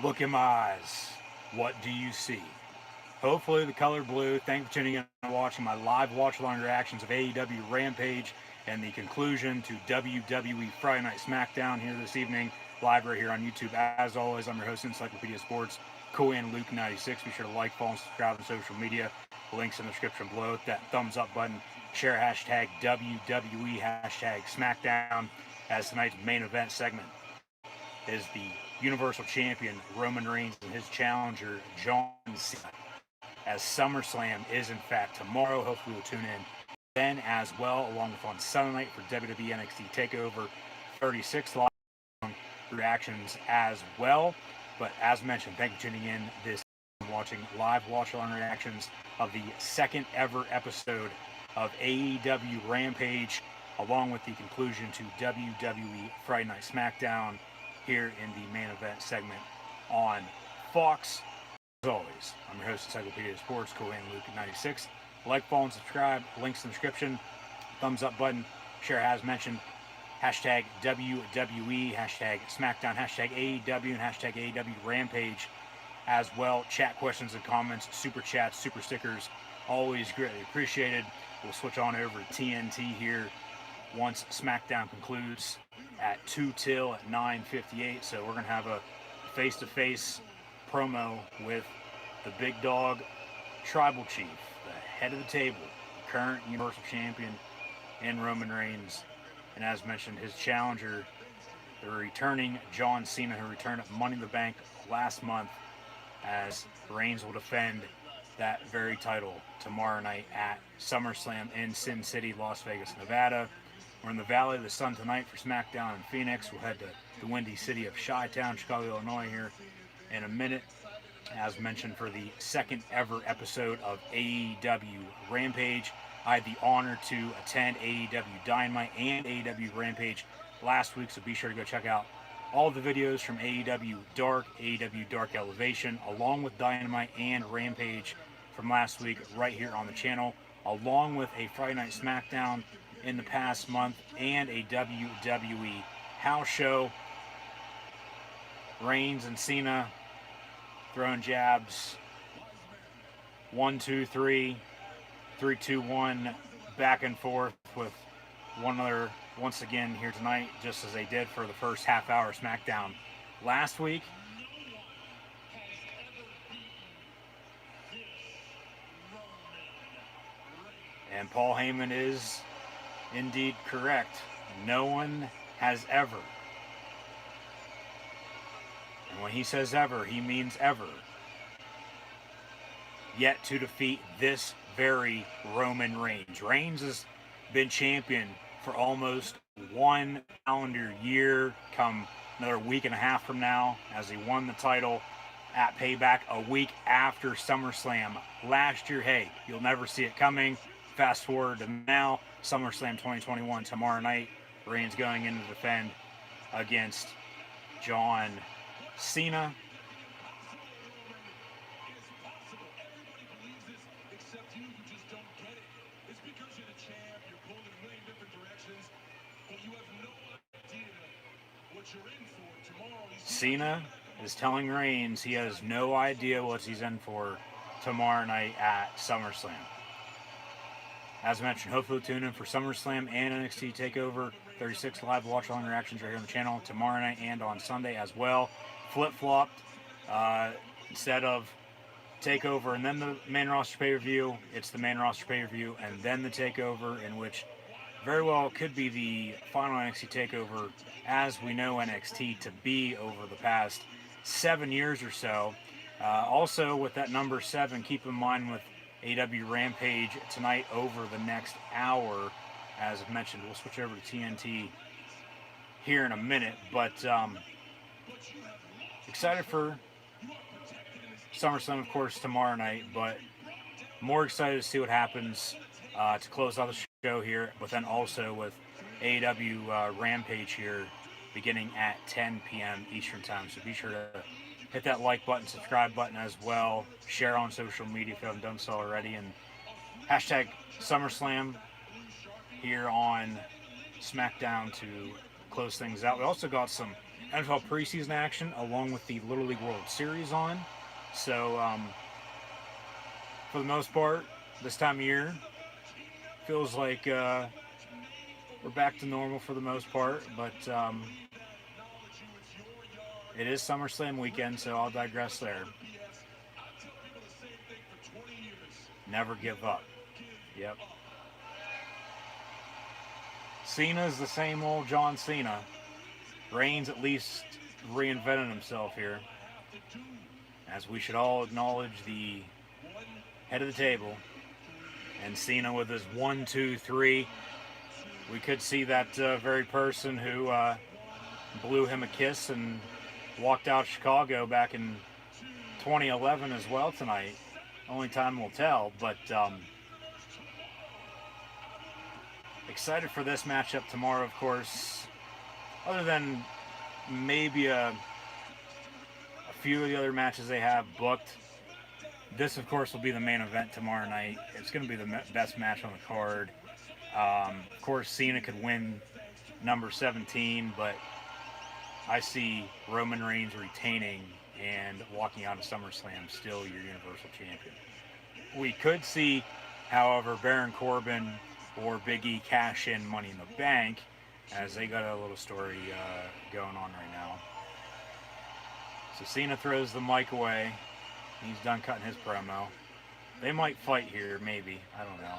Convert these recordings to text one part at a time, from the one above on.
Look in my eyes. What do you see? Hopefully the color blue. Thank you for tuning in and watching my live watch-along reactions of AEW Rampage and the conclusion to WWE Friday Night SmackDown here this evening, live right here on YouTube. As always, I'm your host, Encyclopedia Sports, Cohen Luke96. Be sure to like, follow, and subscribe on social media. Links in the description below. Hit that thumbs up button. Share hashtag WWE, hashtag SmackDown, as tonight's main event segment is the Universal Champion Roman Reigns and his challenger John Cena, as SummerSlam is in fact tomorrow. Hopefully we'll tune in then as well, along with on Sunday night for WWE NXT TakeOver 36 live reactions as well. But as mentioned, thank you for tuning in this watching live watch-along reactions of the second ever episode of AEW Rampage, along with the conclusion to WWE Friday Night SmackDown here in the main event segment on Fox. As always, I'm your host, Encyclopedia Sports, Cohen Luke96. Like, follow, and subscribe. Links in the description. Thumbs up button. Share as mentioned. Hashtag WWE, hashtag SmackDown, hashtag AEW, and hashtag AEW Rampage as well. Chat questions and comments, super chats, super stickers, always greatly appreciated. We'll switch on over to TNT here once SmackDown concludes at 2 till at 9:58. So we're going to have a face-to-face promo with the big dog tribal chief, the head of the table, current Universal Champion in Roman Reigns. And as mentioned, his challenger, the returning John Cena, who returned at Money in the Bank last month, as Reigns will defend that very title tomorrow night at SummerSlam in Sin City, Las Vegas, Nevada. We're in the Valley of the Sun tonight for SmackDown in Phoenix. We'll head to the windy city of Chi-Town, Chicago, Illinois here in a minute. As mentioned, for the second ever episode of AEW Rampage, I had the honor to attend AEW Dynamite and AEW Rampage last week, so be sure to go check out all the videos from AEW Dark, AEW Dark Elevation, along with Dynamite and Rampage from last week right here on the channel, along with a Friday Night SmackDown in the past month and a WWE house show. Reigns and Cena throwing jabs. 1, 2, 3, 3, 2, 1, back and forth with one another once again here tonight, just as they did for the first half hour of SmackDown last week. And Paul Heyman is indeed correct. No one has ever, and when he says ever, he means ever, yet to defeat this very Roman Reigns. Reigns has been champion for almost 1 calendar year, come another week and a half from now, as he won the title at Payback a week after SummerSlam last year. Hey, you'll never see it coming. Fast forward to now, SummerSlam 2021 tomorrow night. Reigns going in to defend against John Cena. Cena is telling Reigns he has no idea what he's in for tomorrow night at SummerSlam. As mentioned, hopefully tune in for SummerSlam and NXT TakeOver 36 live watch-along reactions right here on the channel tomorrow night and on Sunday as well. Flip-flopped. Instead of TakeOver and then the main roster pay-per-view, it's the main roster pay-per-view and then the TakeOver, in which very well could be the final NXT TakeOver as we know NXT to be over the past 7 years or so. Also, with that number 7, keep in mind with AEW Rampage tonight over the next hour, as I mentioned, we'll switch over to TNT here in a minute, but excited for SummerSlam, of course, tomorrow night, but more excited to see what happens to close out the show here, but then also with AEW Rampage here beginning at 10 p.m. Eastern Time. So be sure to hit that like button, subscribe button as well, share on social media if you haven't done so already, and hashtag SummerSlam here on SmackDown to close things out. We also got some NFL preseason action along with the Little League World Series on. So, for the most part, this time of year, feels like we're back to normal for the most part. But it is SummerSlam weekend, so I'll digress there. Never give up. Yep. Cena's the same old John Cena. Reigns at least reinvented himself here. As we should all acknowledge the head of the table. And Cena with his 1, 2, 3. We could see that very person who blew him a kiss and walked out of Chicago back in 2011 as well tonight. Only time will tell, but excited for this matchup tomorrow, of course. Other than maybe a few of the other matches they have booked, this, of course, will be the main event tomorrow night. It's going to be the best match on the card. Of course, Cena could win number 17, but I see Roman Reigns retaining and walking out of SummerSlam still your Universal Champion. We could see, however, Baron Corbin or Big E cash in Money in the Bank, as they got a little story going on right now. So Cena throws the mic away. He's done cutting his promo. They might fight here, maybe. I don't know.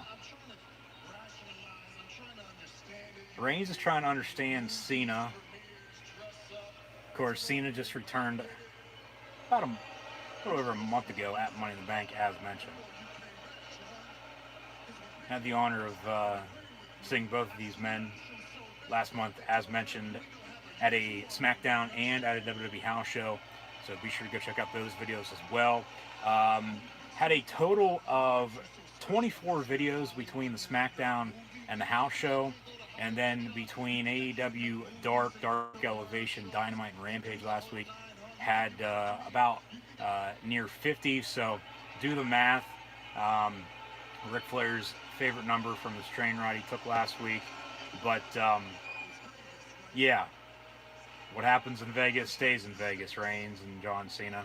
Reigns is trying to understand Cena. Of course, Cena just returned about a little over a month ago at Money in the Bank, as mentioned. Had the honor of seeing both of these men last month, as mentioned, at a SmackDown and at a WWE house show. So be sure to go check out those videos as well. Had a total of 24 videos between the SmackDown and the house show. And then between AEW Dark Elevation, Dynamite, and Rampage last week, had about near 50. So do the math. Ric Flair's favorite number from his train ride he took last week. But yeah, what happens in Vegas stays in Vegas. Reigns and John Cena.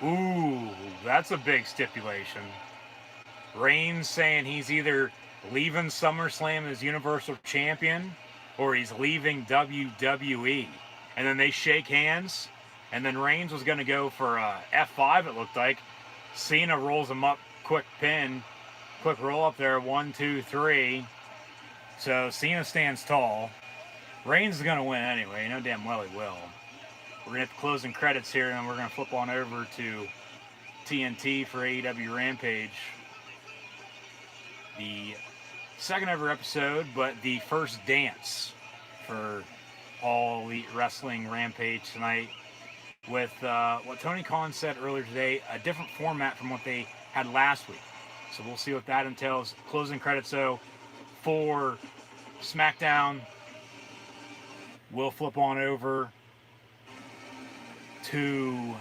Ooh, that's a big stipulation. Reigns saying he's either leaving SummerSlam as Universal Champion or he's leaving WWE. And then they shake hands. And then Reigns was going to go for a F5, it looked like. Cena rolls him up, quick pin. Quick roll up there, 1, 2, 3. So Cena stands tall. Reigns is going to win anyway. You know damn well he will. We're going to hit the closing credits here, and we're going to flip on over to TNT for AEW Rampage. The second ever episode, but the first dance for All Elite Wrestling Rampage tonight. With what Tony Khan said earlier today, a different format from what they had last week. So we'll see what that entails. Closing credits, though, for SmackDown. We'll flip on over to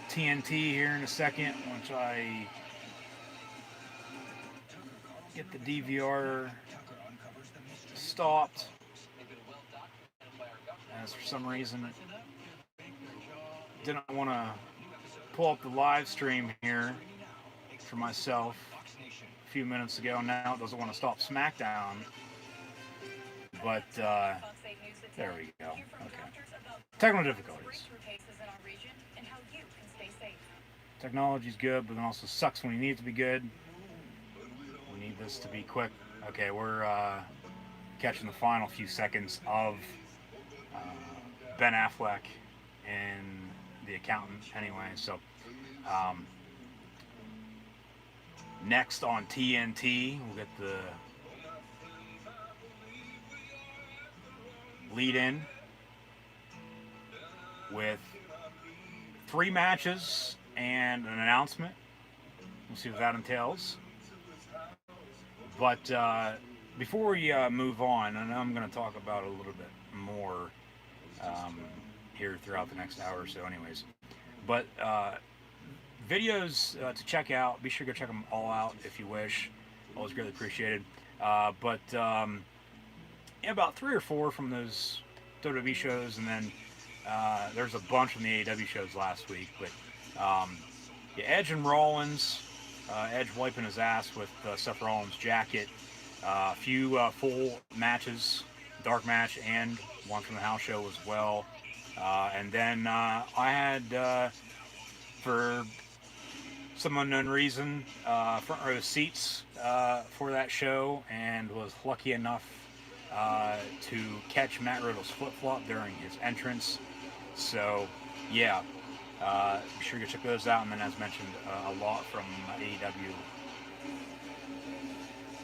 TNT here in a second, once I get the DVR stopped. As for some reason it didn't want to pull up the live stream here for myself a few minutes ago. Now it doesn't want to stop SmackDown. But there we go. Okay. Technical difficulties. Technology's good, but it also sucks when you need it to be good. We need this to be quick. Okay, we're catching the final few seconds of Ben Affleck and the accountant anyway. So next on TNT, we'll get the lead in with 3 matches and an announcement. We'll see what that entails. But before we move on, I know I'm going to talk about a little bit more here throughout the next hour or so, anyways. But videos to check out. Be sure to go check them all out if you wish. Always greatly appreciated. Yeah, about 3 or 4 from those WWE shows, and then there's a bunch from the AEW shows last week. But yeah, Edge and Rollins. Edge wiping his ass with Seth Rollins' jacket. A few full matches, dark match, and one from the house show as well. And then I had, for some unknown reason, front row seats for that show, and was lucky enough to catch Matt Riddle's flip-flop during his entrance. So, yeah, be sure to go check those out. And then, as mentioned, a lot from AEW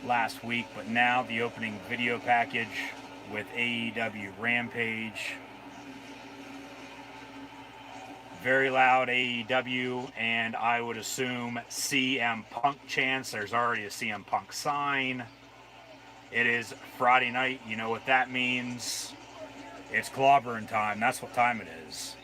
last week. But now the opening video package with AEW Rampage. Very loud AEW, and I would assume CM Punk chants. There's already a CM Punk sign. It is Friday night. You know what that means. It's clobbering time. That's what time it is.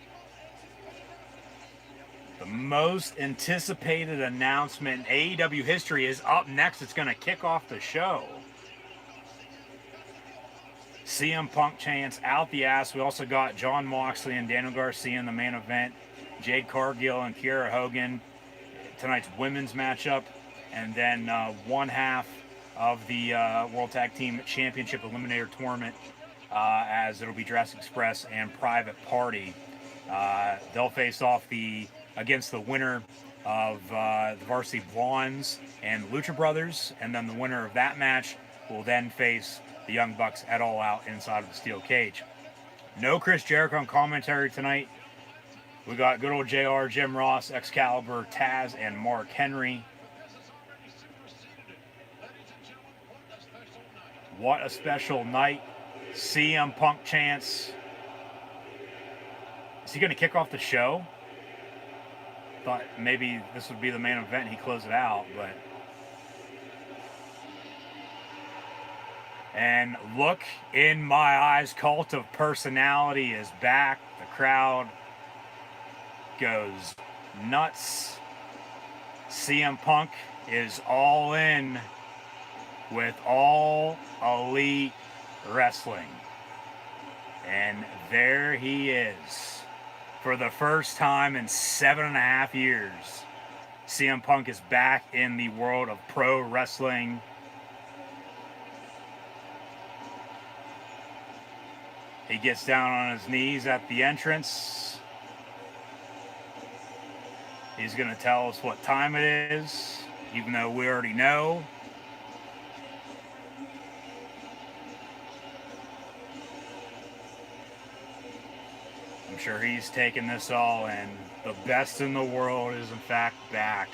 The most anticipated announcement in AEW history is up next. It's going to kick off the show. CM Punk chants out the ass. We also got Jon Moxley and Daniel Garcia in the main event. Jade Cargill and Kiera Hogan, tonight's women's matchup. And then one half of the World Tag Team Championship Eliminator Tournament, as it'll be Jurassic Express and Private Party. They'll face off against the winner of the Varsity Blondes and Lucha Brothers. And then the winner of that match will then face the Young Bucks at All Out inside of the steel cage. No Chris Jericho on commentary tonight. We got good old JR, Jim Ross, Excalibur, Taz, and Mark Henry. What a special night. CM Punk chants. Is he going to kick off the show? Thought maybe this would be the main event and he closed it out, but... And look in my eyes, Cult of Personality is back. The crowd goes nuts. CM Punk is all in with All Elite Wrestling. And there he is. For the first time in 7.5 years, CM Punk is back in the world of pro wrestling. He gets down on his knees at the entrance. He's going to tell us what time it is, even though we already know. I'm sure he's taking this all in. The best in the world is in fact back.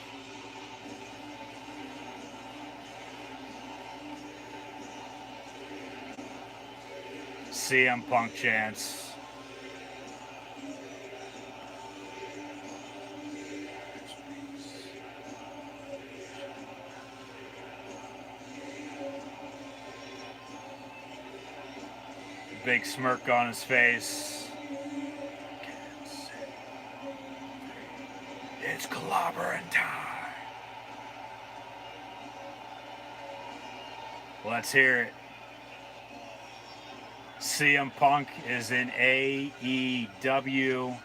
CM Punk chants. Big smirk on his face. It's clobbering time. Let's hear it. CM Punk is in AEW.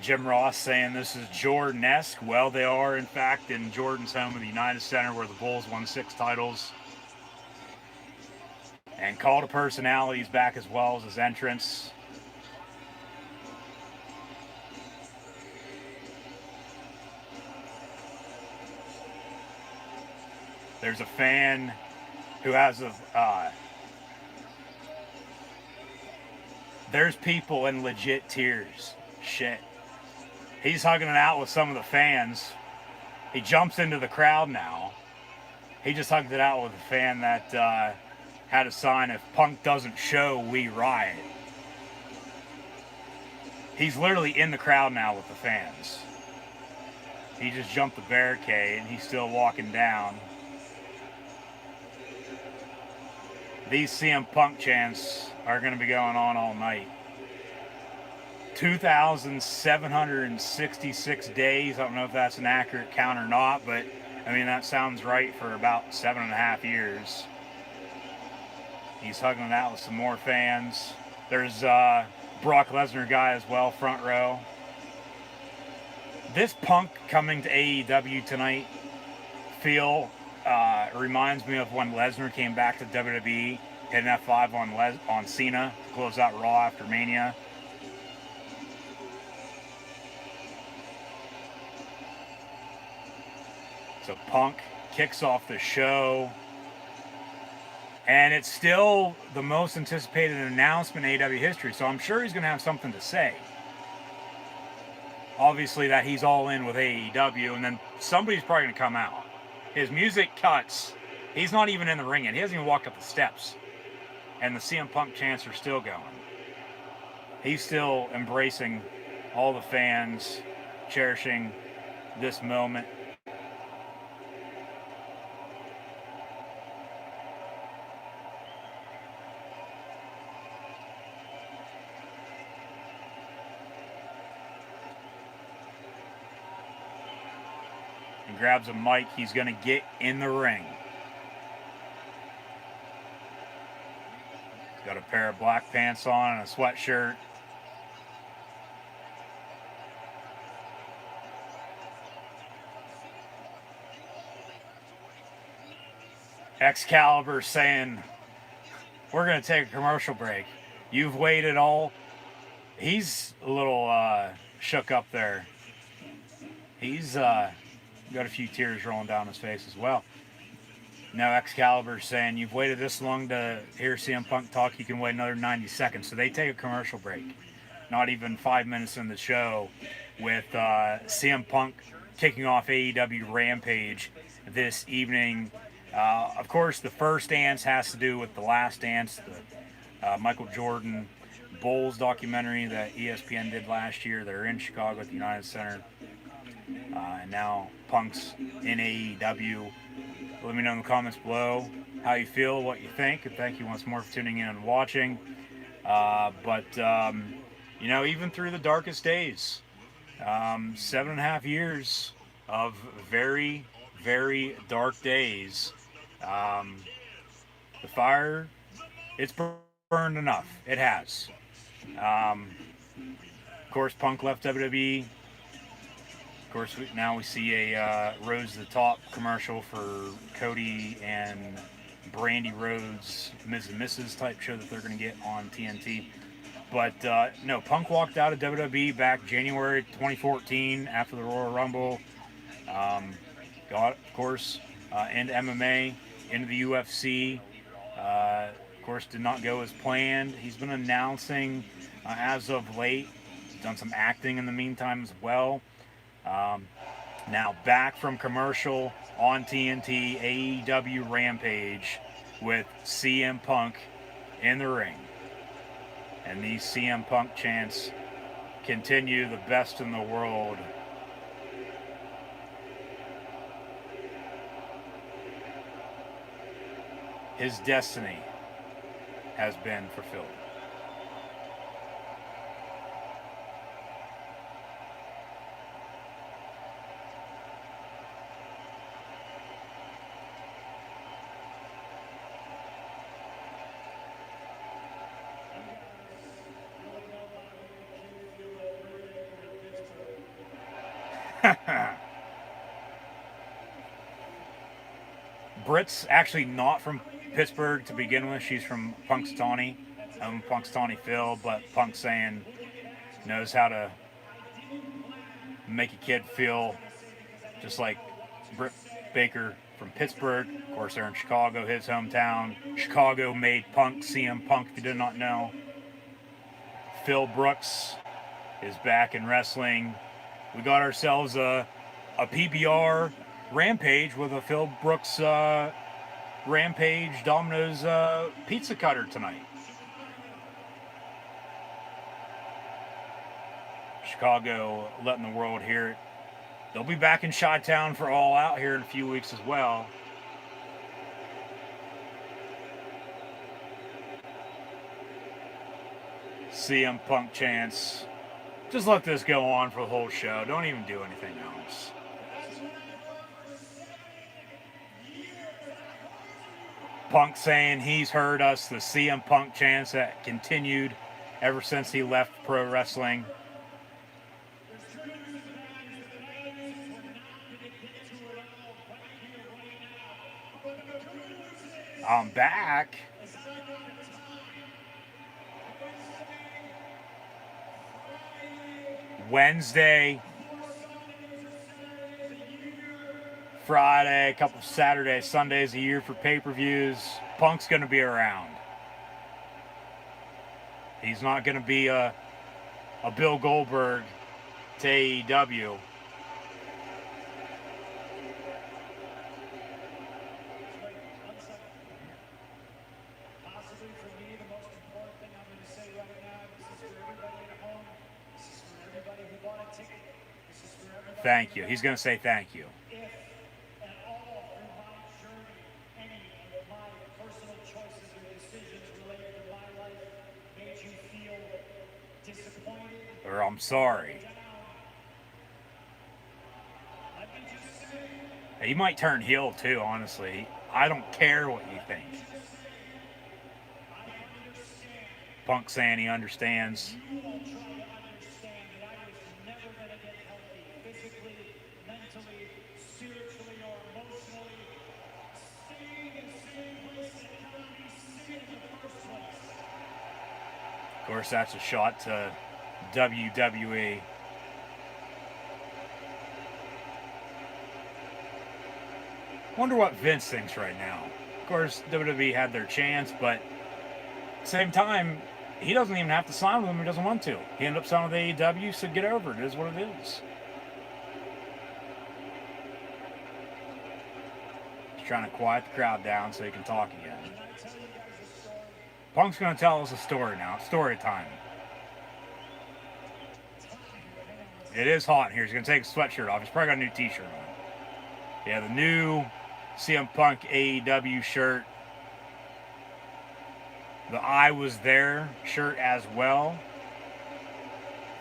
Jim Ross saying this is Jordan-esque. Well, they are, in fact, in Jordan's home in the United Center where the Bulls won 6 titles. And Call to Personality's back as well as his entrance. There's a fan who has there's people in legit tears. Shit. He's hugging it out with some of the fans. He jumps into the crowd now. He just hugged it out with a fan that had a sign, "If Punk doesn't show, we riot." He's literally in the crowd now with the fans. He just jumped the barricade and he's still walking down. these CM Punk chants are going to be going on all night. 2,766 days. I don't know if that's an accurate count or not, but I mean, that sounds right for about 7.5 years. He's hugging it out with some more fans. There's Brock Lesnar guy as well, front row. This Punk coming to AEW tonight reminds me of when Lesnar came back to WWE, hit an F5 on Cena to close out Raw after Mania. So Punk kicks off the show, and it's still the most anticipated announcement in AEW history, so I'm sure he's going to have something to say. Obviously that he's all in with AEW, and then somebody's probably going to come out. His music cuts. He's not even in the ring yet. He hasn't even walked up the steps. And the CM Punk chants are still going. He's still embracing all the fans, cherishing this moment. He grabs a mic. He's going to get in the ring. He's got a pair of black pants on and a sweatshirt. Excalibur saying, we're going to take a commercial break. You've waited all. He's a little shook up there. He's got a few tears rolling down his face as well. Now Excalibur saying, you've waited this long to hear CM Punk talk, you can wait another 90 seconds. So they take a commercial break. Not even 5 minutes in the show, with CM Punk kicking off AEW Rampage this evening. Of course, the first dance has to do with The Last Dance, the Michael Jordan Bulls documentary that ESPN did last year. They're in Chicago at the United Center. And now Punk's in AEW. Let me know in the comments below how you feel, what you think, and thank you once more for tuning in and watching. You know, even through the darkest days, 7.5 years of very, very dark days, the fire, it's burned enough. It has. Of course, Punk left WWE. Of course, now we see a Rose to the Top commercial for Cody and Brandy Rhodes, Ms. and Mrs. type show that they're going to get on TNT. But no, Punk walked out of WWE back January 2014 after the Royal Rumble. Got, of course, into MMA, into the UFC. Of course, did not go as planned. He's been announcing as of late. He's done some acting in the meantime as well. Now back from commercial on TNT, AEW Rampage with CM Punk in the ring. And these CM Punk chants continue, the best in the world. His destiny has been fulfilled. Britt's actually not from Pittsburgh to begin with. She's from Punxsutawney, Punxsutawney Phil, but Punk saying knows how to make a kid feel just like Britt Baker from Pittsburgh. Of course, they're in Chicago, his hometown. Chicago made Punk CM Punk, if you did not know. Phil Brooks is back in wrestling. We got ourselves a PBR Rampage with a Phil Brooks Rampage Domino's pizza cutter tonight. Chicago letting the world hear it. They'll be back in Chi-Town for All Out here in a few weeks as well. CM Punk chants. Just let this go on for the whole show. Don't even do anything else. Punk saying he's heard us, the CM Punk chants that continued ever since he left pro wrestling. I'm back. Wednesday, Friday, a couple Saturdays, Sundays a year for pay-per-views. Punk's going to be around. He's not going to be a Bill Goldberg to AEW. Thank you. He's going to say thank you. Or I'm sorry. He might turn heel too, honestly. I don't care what you think. Punk saying he understands. Of course, that's a shot to WWE. Wonder what Vince thinks right now. Of course, WWE had their chance, but at the same time, he doesn't even have to sign with them. He doesn't want to. He ended up signing with AEW, so get over it. It is what it is. He's trying to quiet the crowd down so he can talk again. Punk's going to tell us a story now. Story time. It is hot in here. He's going to take his sweatshirt off. He's probably got a new t-shirt on. Yeah, the new CM Punk AEW shirt. The I Was There shirt as well.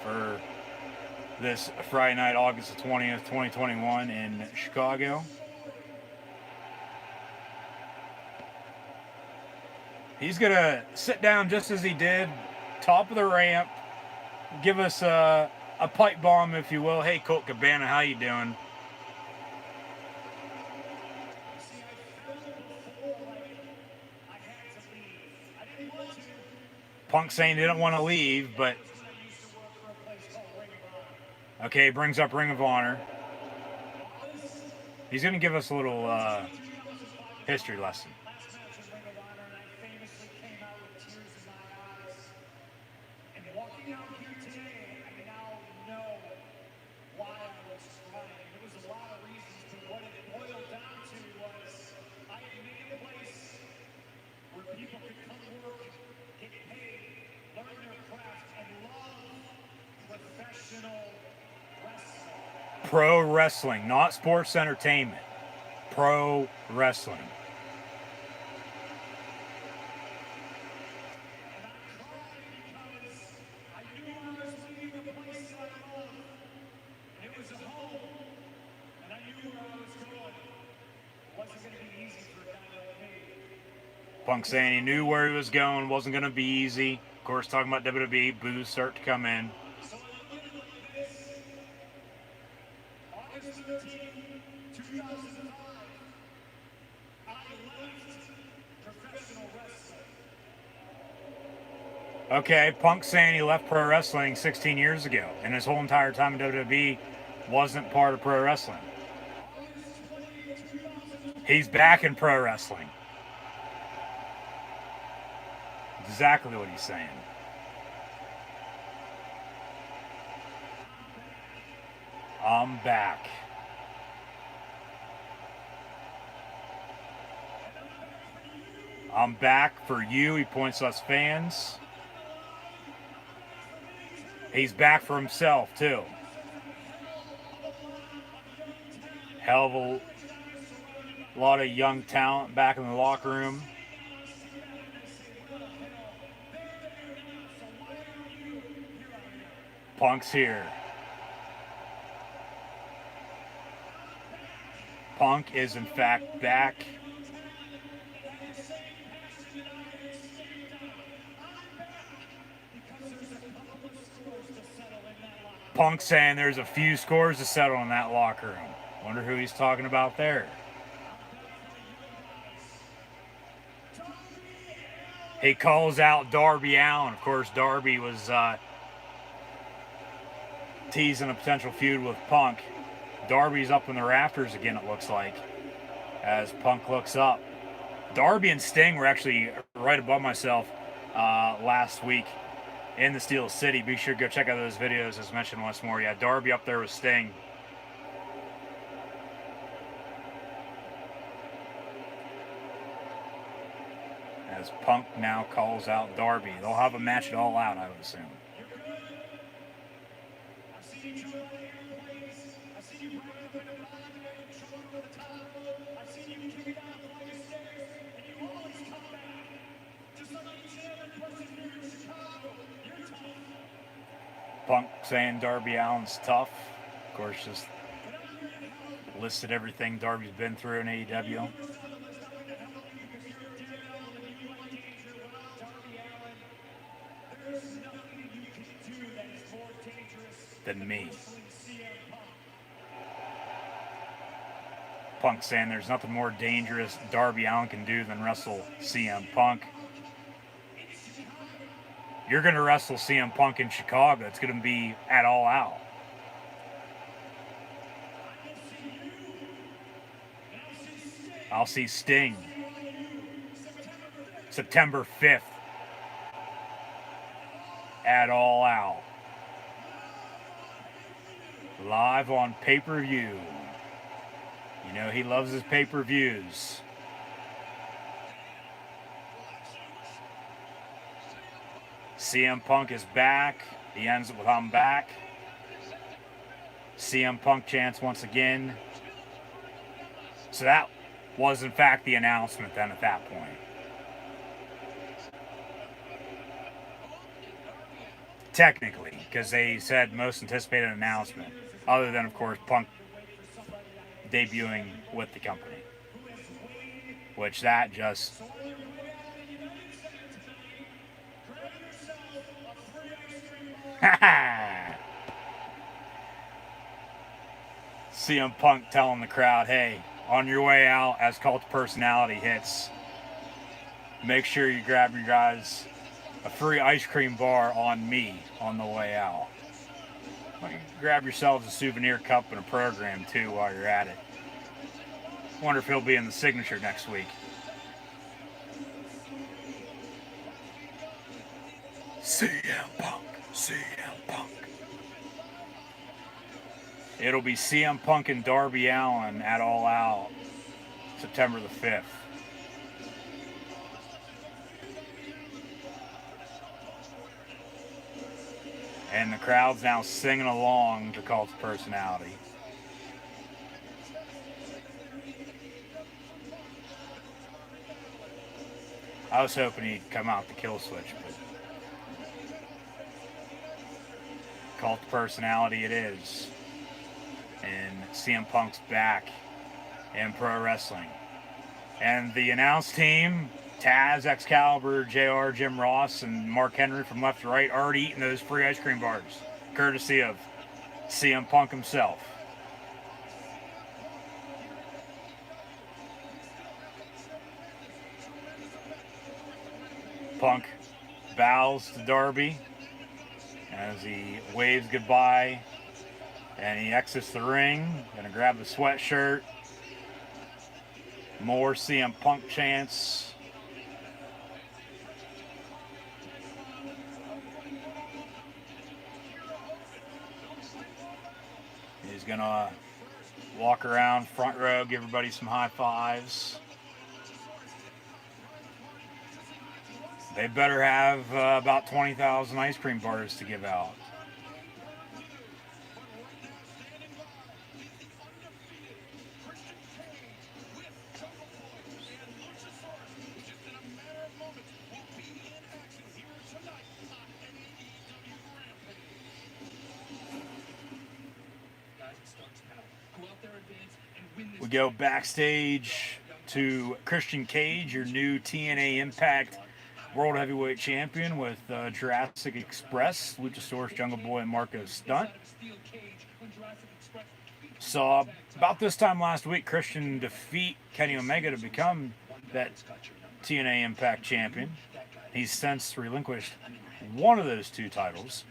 For this Friday night, August the 20th, 2021 in Chicago. He's going to sit down just as he did, top of the ramp, give us a pipe bomb, if you will. Hey, Colt Cabana, how you doing? Punk saying they don't want to leave, but... Okay, brings up Ring of Honor. He's going to give us a little history lesson. Pro wrestling, not sports entertainment. Pro wrestling. Punk saying he knew where he was going, wasn't going to be easy. Of course, talking about WWE, boos start to come in. Okay, Punk saying he left pro wrestling 16 years ago, and his whole entire time in WWE wasn't part of pro wrestling. He's back in pro wrestling. Exactly what he's saying. I'm back. I'm back for you. He points to us fans. He's back for himself, too. Hell of a lot of young talent back in the locker room. Punk's here. Punk is in fact back. Punk saying there's a few scores to settle in that locker room. Wonder who he's talking about there. He calls out Darby Allin. Of course, Darby was teasing a potential feud with Punk. Darby's up in the rafters again, it looks like, as Punk looks up. Darby and Sting were actually right above myself last week in the Steel City. Be sure to go check out those videos as mentioned once more. Yeah, Darby up there with Sting. As Punk now calls out Darby. They'll have a match at All Out, I would assume. Punk saying Darby Allin's tough. Of course, just listed everything Darby's been through in AEW. Than me. Punk saying there's nothing more dangerous Darby Allin can do than wrestle CM Punk. You're going to wrestle CM Punk in Chicago. It's going to be at All Out. I'll see Sting September 5th at All Out. Live on pay-per-view. You know he loves his pay-per-views. CM Punk is back. He ends it with "I'm back." CM Punk chants once again. So that was in fact the announcement then at that point. Technically, because they said most anticipated announcement. Other than, of course, Punk debuting with the company. Which that just... CM Punk telling the crowd, hey, on your way out as Cult of Personality hits, make sure you grab your guys a free ice cream bar on me on the way out. Well, you grab yourselves a souvenir cup and a program too while you're at it. Wonder if he'll be in the signature next week. CM Punk, CM Punk. It'll be CM Punk and Darby Allin at All Out, September the 5th. And the crowd's now singing along to Cult of Personality. I was hoping he'd come out the kill switch, but Cult of Personality it is. And CM Punk's back in pro wrestling. And the announced team, Taz, Excalibur, JR, Jim Ross, and Mark Henry from left to right, already eating those free ice cream bars, courtesy of CM Punk himself. Punk bows to Darby as he waves goodbye and he exits the ring. Gonna grab the sweatshirt. More CM Punk chants. He's gonna walk around front row, give everybody some high fives. They better have about 20,000 ice cream bars to give out. go backstage to Christian Cage, your new TNA Impact World Heavyweight Champion, with Jurassic Express, Luchasaurus, Jungle Boy, and Marco Stunt. So about this time last week, Christian defeat Kenny Omega to become that TNA Impact Champion. He's since relinquished one of those two titles,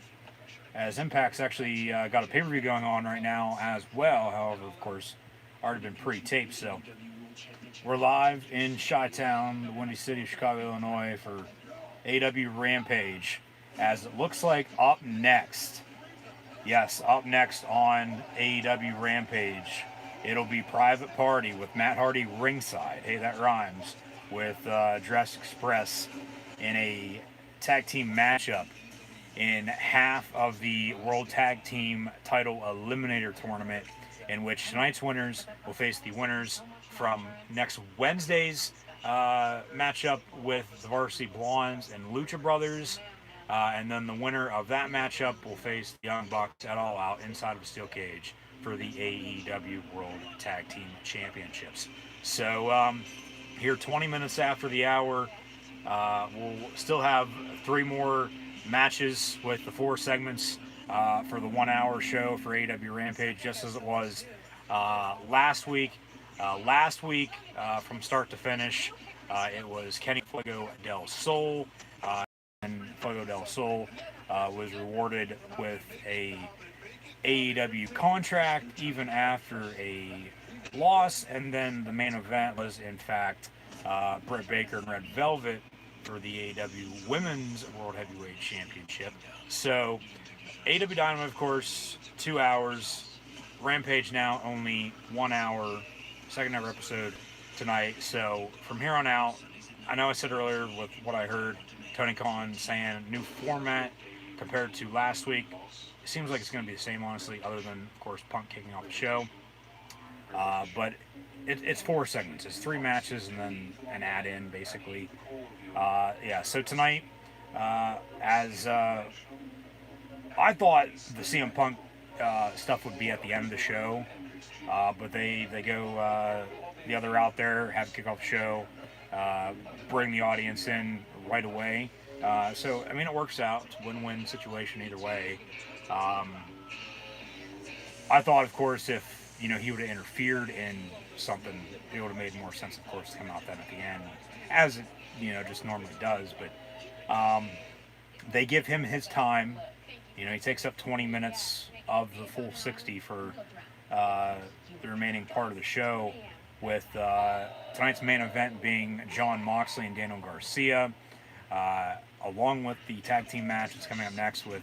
as Impact's actually got a pay-per-view going on right now as well. However, of course, already been pre-taped. So we're live in Chi-Town, the Windy City of Chicago, Illinois, for AEW Rampage, as it looks like up next. Yes, up next on AEW Rampage, it'll be Private Party with Matt Hardy ringside. Hey, that rhymes. With Jurassic Express in a tag team matchup in half of the World Tag Team Title Eliminator Tournament, in which tonight's winners will face the winners from next Wednesday's matchup with the Varsity Blondes and Lucha Brothers. And then the winner of that matchup will face the Young Bucks at All Out inside of a steel cage for the AEW World Tag Team Championships. So here 20 minutes after the hour, we'll still have 3 more matches with the 4 segments for the 1 hour show for AEW Rampage, just as it was last week. From start to finish, it was Kenny Fuego del Sol. And Fuego del Sol was rewarded with a AEW contract even after a loss, and then the main event was in fact Britt Baker and Red Velvet for the AEW Women's World Heavyweight Championship. So AEW Dynamite, of course, 2 hours. Rampage now only 1 hour. Second ever episode tonight. So from here on out, I know I said earlier with what I heard, Tony Khan saying new format compared to last week. It seems like it's going to be the same, honestly, other than, of course, Punk kicking off the show. But it's 4 segments. It's 3 matches and then an add-in, basically. So tonight, as I thought the CM Punk stuff would be at the end of the show, but they go the other route there, have kick off the show, bring the audience in right away. So, I mean, it works out. It's a win-win situation either way. I thought, of course, if he would have interfered in something, it would have made more sense, of course, to come out then at the end, as it, just normally does. But they give him his time. He takes up 20 minutes of the full 60 for the remaining part of the show, with tonight's main event being Jon Moxley and Daniel Garcia, along with the tag team match that's coming up next with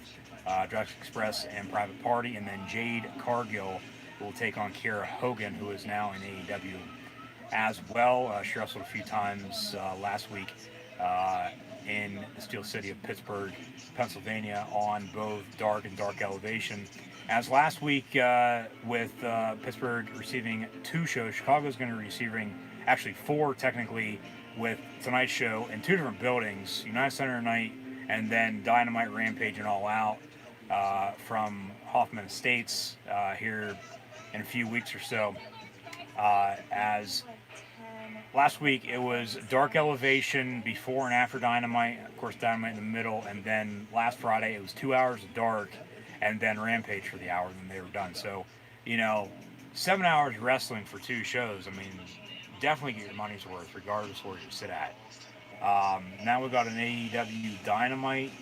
Jurassic Express and Private Party, and then Jade Cargill will take on Kiera Hogan, who is now in AEW as well. She wrestled a few times last week in the Steel City of Pittsburgh, Pennsylvania, on both Dark and Dark Elevation. As last week with Pittsburgh receiving 2 shows, Chicago's going to be receiving actually 4 technically, with tonight's show in 2 different buildings, United Center tonight, and then Dynamite, Rampage, and All Out from Hoffman Estates here in a few weeks or so. As last week it was Dark Elevation before and after Dynamite, of course Dynamite in the middle, and then last Friday it was 2 hours of Dark, and then Rampage for the hour, and then they were done. So, 7 hours of wrestling for 2 shows. I mean, definitely get your money's worth, regardless of where you sit at. Now we've got an AEW Dynamite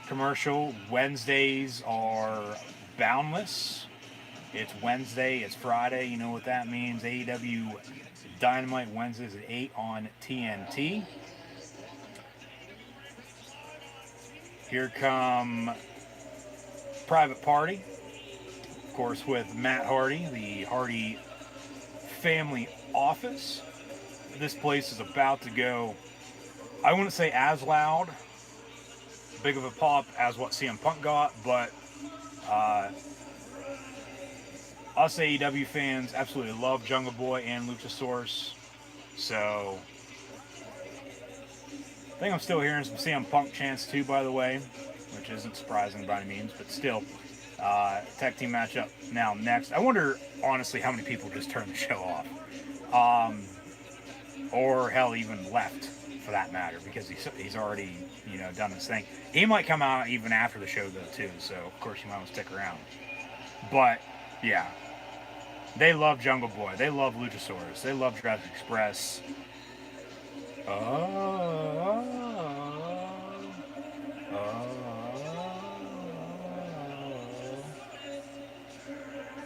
commercial. Wednesdays are boundless. It's Wednesday, it's Friday, you know what that means. AEW Dynamite Wednesdays at 8 on TNT. Here come Private Party, of course, with Matt Hardy, the Hardy family office. This place is about to go, I wouldn't say as loud, big of a pop as what CM Punk got, but us AEW fans absolutely love Jungle Boy and Luchasaurus, so I think I'm still hearing some CM Punk chants too, by the way, which isn't surprising by any means, but still, Tag team matchup now next. I wonder, honestly, how many people just turned the show off. Or hell, even left, for that matter, because he's already, done his thing. He might come out even after the show, though, too, so of course you might want to stick around. But, yeah. They love Jungle Boy. They love Luchasaurus. They love Jurassic Express.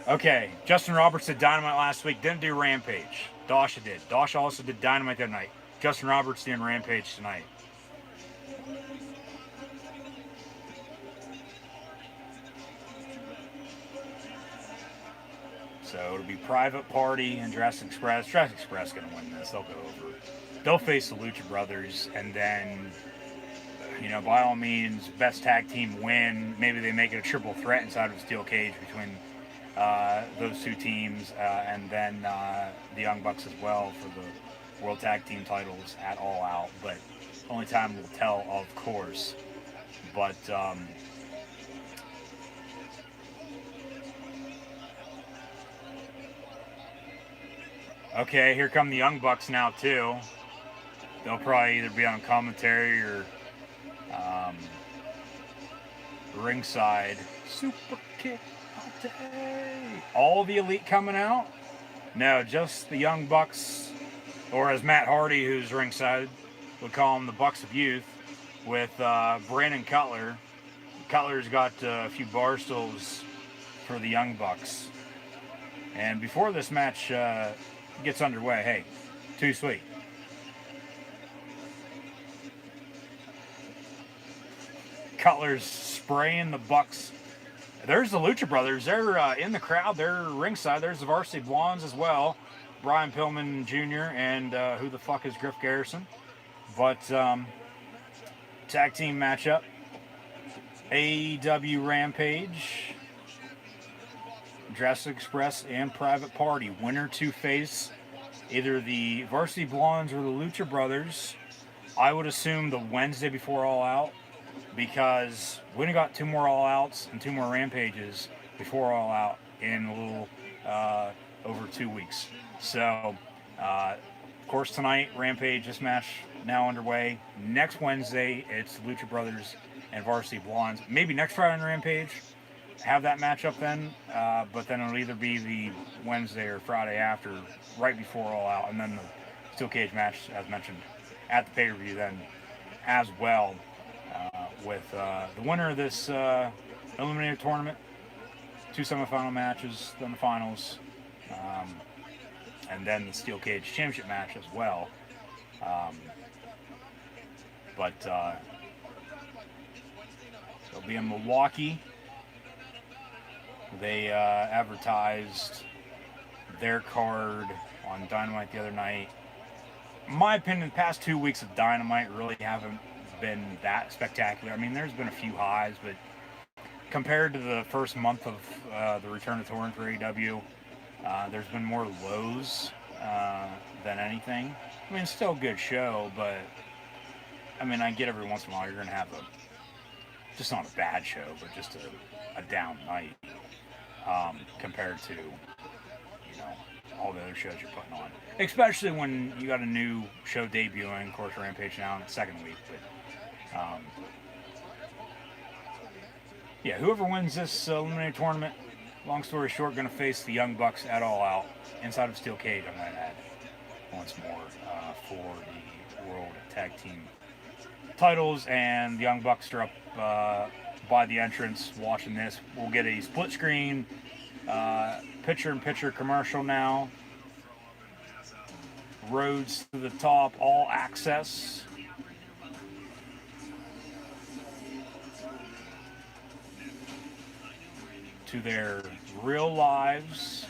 Okay, Justin Roberts did Dynamite last week. Didn't do Rampage. Dasha did. Dasha also did Dynamite the other night. Justin Roberts doing Rampage tonight. So it'll be Private Party and Jurassic Express. Jurassic Express going to win this. They'll go over. They'll face the Lucha Brothers, and then, by all means, best tag team win. Maybe they make it a triple threat inside of a steel cage between those two teams, and then the Young Bucks as well for the World Tag Team titles at All Out. But only time will tell, of course. But okay, here come the Young Bucks now too. They'll probably either be on commentary or ringside. Super kick. All the Elite coming out? No, just the Young Bucks, or as Matt Hardy, who's ringside, would call them the Bucks of Youth, with Brandon Cutler. Cutler's got a few bar stools for the Young Bucks. And before this match gets underway, hey, too sweet. Cutler's spraying the Bucks. There's the Lucha Brothers. They're in the crowd. They're ringside. There's the Varsity Blondes as well. Brian Pillman Jr. and who the fuck is Griff Garrison. But tag team matchup. AEW Rampage. Jurassic Express and Private Party. Winner to face either the Varsity Blondes or the Lucha Brothers. I would assume the Wednesday before All Out, because we only got 2 more All Outs and 2 more Rampages before All Out in a little over 2 weeks. So, of course, tonight, Rampage, this match now underway. Next Wednesday, it's Lucha Brothers and Varsity Blondes. Maybe next Friday on Rampage, have that matchup then, but then it'll either be the Wednesday or Friday after, right before All Out, and then the Steel Cage match, as mentioned, at the pay-per-view then as well. With the winner of this eliminator tournament, 2 semifinal matches, then the finals, and then the Steel Cage Championship match as well. But they'll be in Milwaukee. They advertised their card on Dynamite the other night. In my opinion, the past 2 weeks of Dynamite really haven't been that spectacular. I mean, there's been a few highs, but compared to the first month of the return of touring for AEW, there's been more lows than anything. I mean, it's still a good show, but I mean, I get every once in a while you're going to have just not a bad show, but just a down night compared to, all the other shows you're putting on. Especially when you got a new show debuting, of course, Rampage now in its second week. But yeah, whoever wins this eliminator tournament, long story short, going to face the Young Bucks at All Out inside of Steel Cage, I'm going to add once more for the World Tag Team titles. And the Young Bucks are up by the entrance watching this. We'll get a split screen picture-in-picture commercial now. Roads to the Top, all access. To their real lives.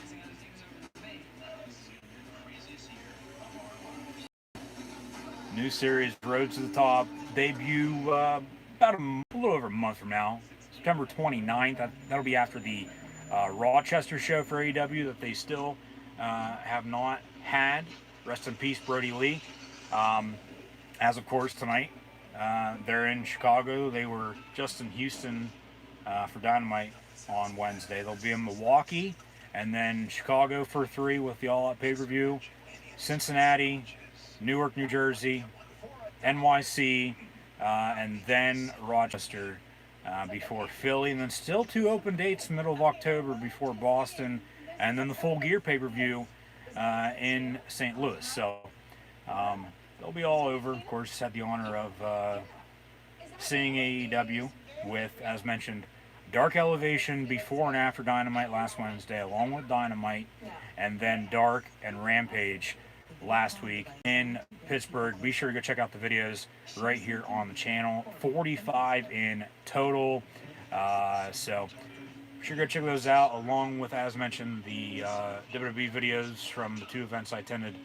New series, Roads to the Top, debut about a little over a month from now. September 29th. That'll be after the Rochester show for AEW that they still have not had. Rest in peace, Brody Lee. As of course tonight, they're in Chicago. They were just in Houston for Dynamite on Wednesday. They'll be in Milwaukee, and then Chicago for 3 with the All Out pay-per-view, Cincinnati, Newark, New Jersey, NYC, and then Rochester before Philly, and then still 2 open dates middle of October before Boston, and then the Full Gear pay-per-view in St. Louis. So they'll be all over. Of course, had the honor of seeing AEW with, as mentioned, Dark Elevation before and after Dynamite last Wednesday, along with Dynamite, and then Dark and Rampage last week in Pittsburgh. Be sure to go check out the videos right here on the channel. 45 in total. So be sure to go check those out, along with, as mentioned, the WWE videos from the 2 events I attended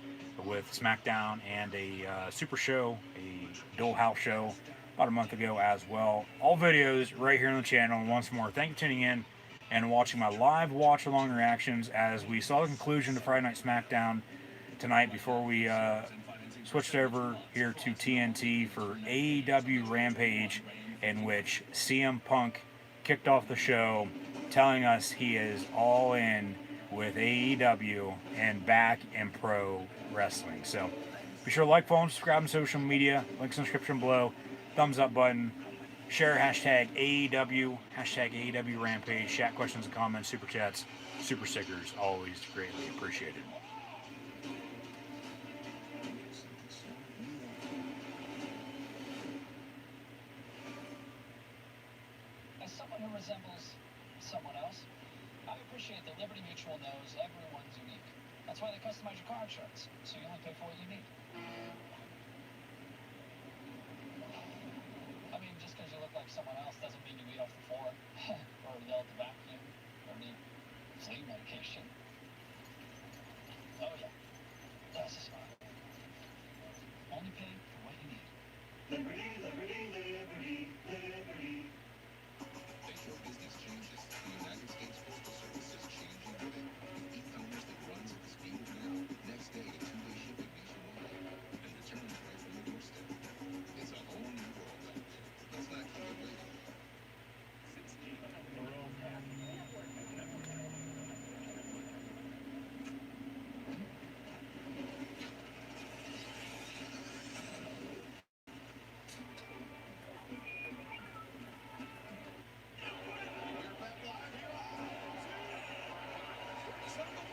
with SmackDown and a Super Show, a Dual House show about a month ago as well. All videos right here on the channel. And once more, thank you for tuning in and watching my live watch-along reactions as we saw the conclusion to Friday Night SmackDown tonight before we switched over here to TNT for AEW Rampage, in which CM Punk kicked off the show telling us he is all in with AEW and back in pro wrestling. So be sure to like, follow, and subscribe on social media. Links in the description below. Thumbs up button. Share hashtag AEW Rampage. Chat questions and comments, super chats, super stickers. Always greatly appreciated. As someone who resembles someone else, I appreciate that Liberty Mutual knows everyone's unique. That's why they customize your car insurance, so you only pay for what you need. I mean, just because you look like someone else doesn't mean you eat off the floor, or yell at the vacuum, or need flea medication. Oh yeah, that's a smile. Only pay for what you need. Liberty, liberty, liberty, liberty. As your business changes, the United States Postal Service is changing with it. E-commerce that runs at the speed of now, next day, 2-day shipping nationwide, and returns right from your doorstep. It's a whole new world out there. Let's not keep it waiting.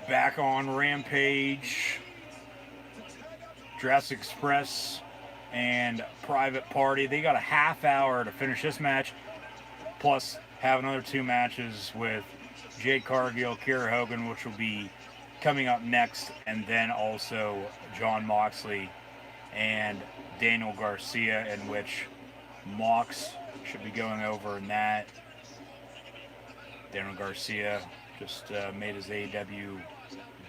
Back on Rampage, Jurassic Express and Private Party. They got a half hour to finish this match, plus have another 2 matches with Jade Cargill, Kiera Hogan, which will be coming up next, and then also Jon Moxley and Daniel Garcia, in which Mox should be going over in that. Daniel Garcia just made his AEW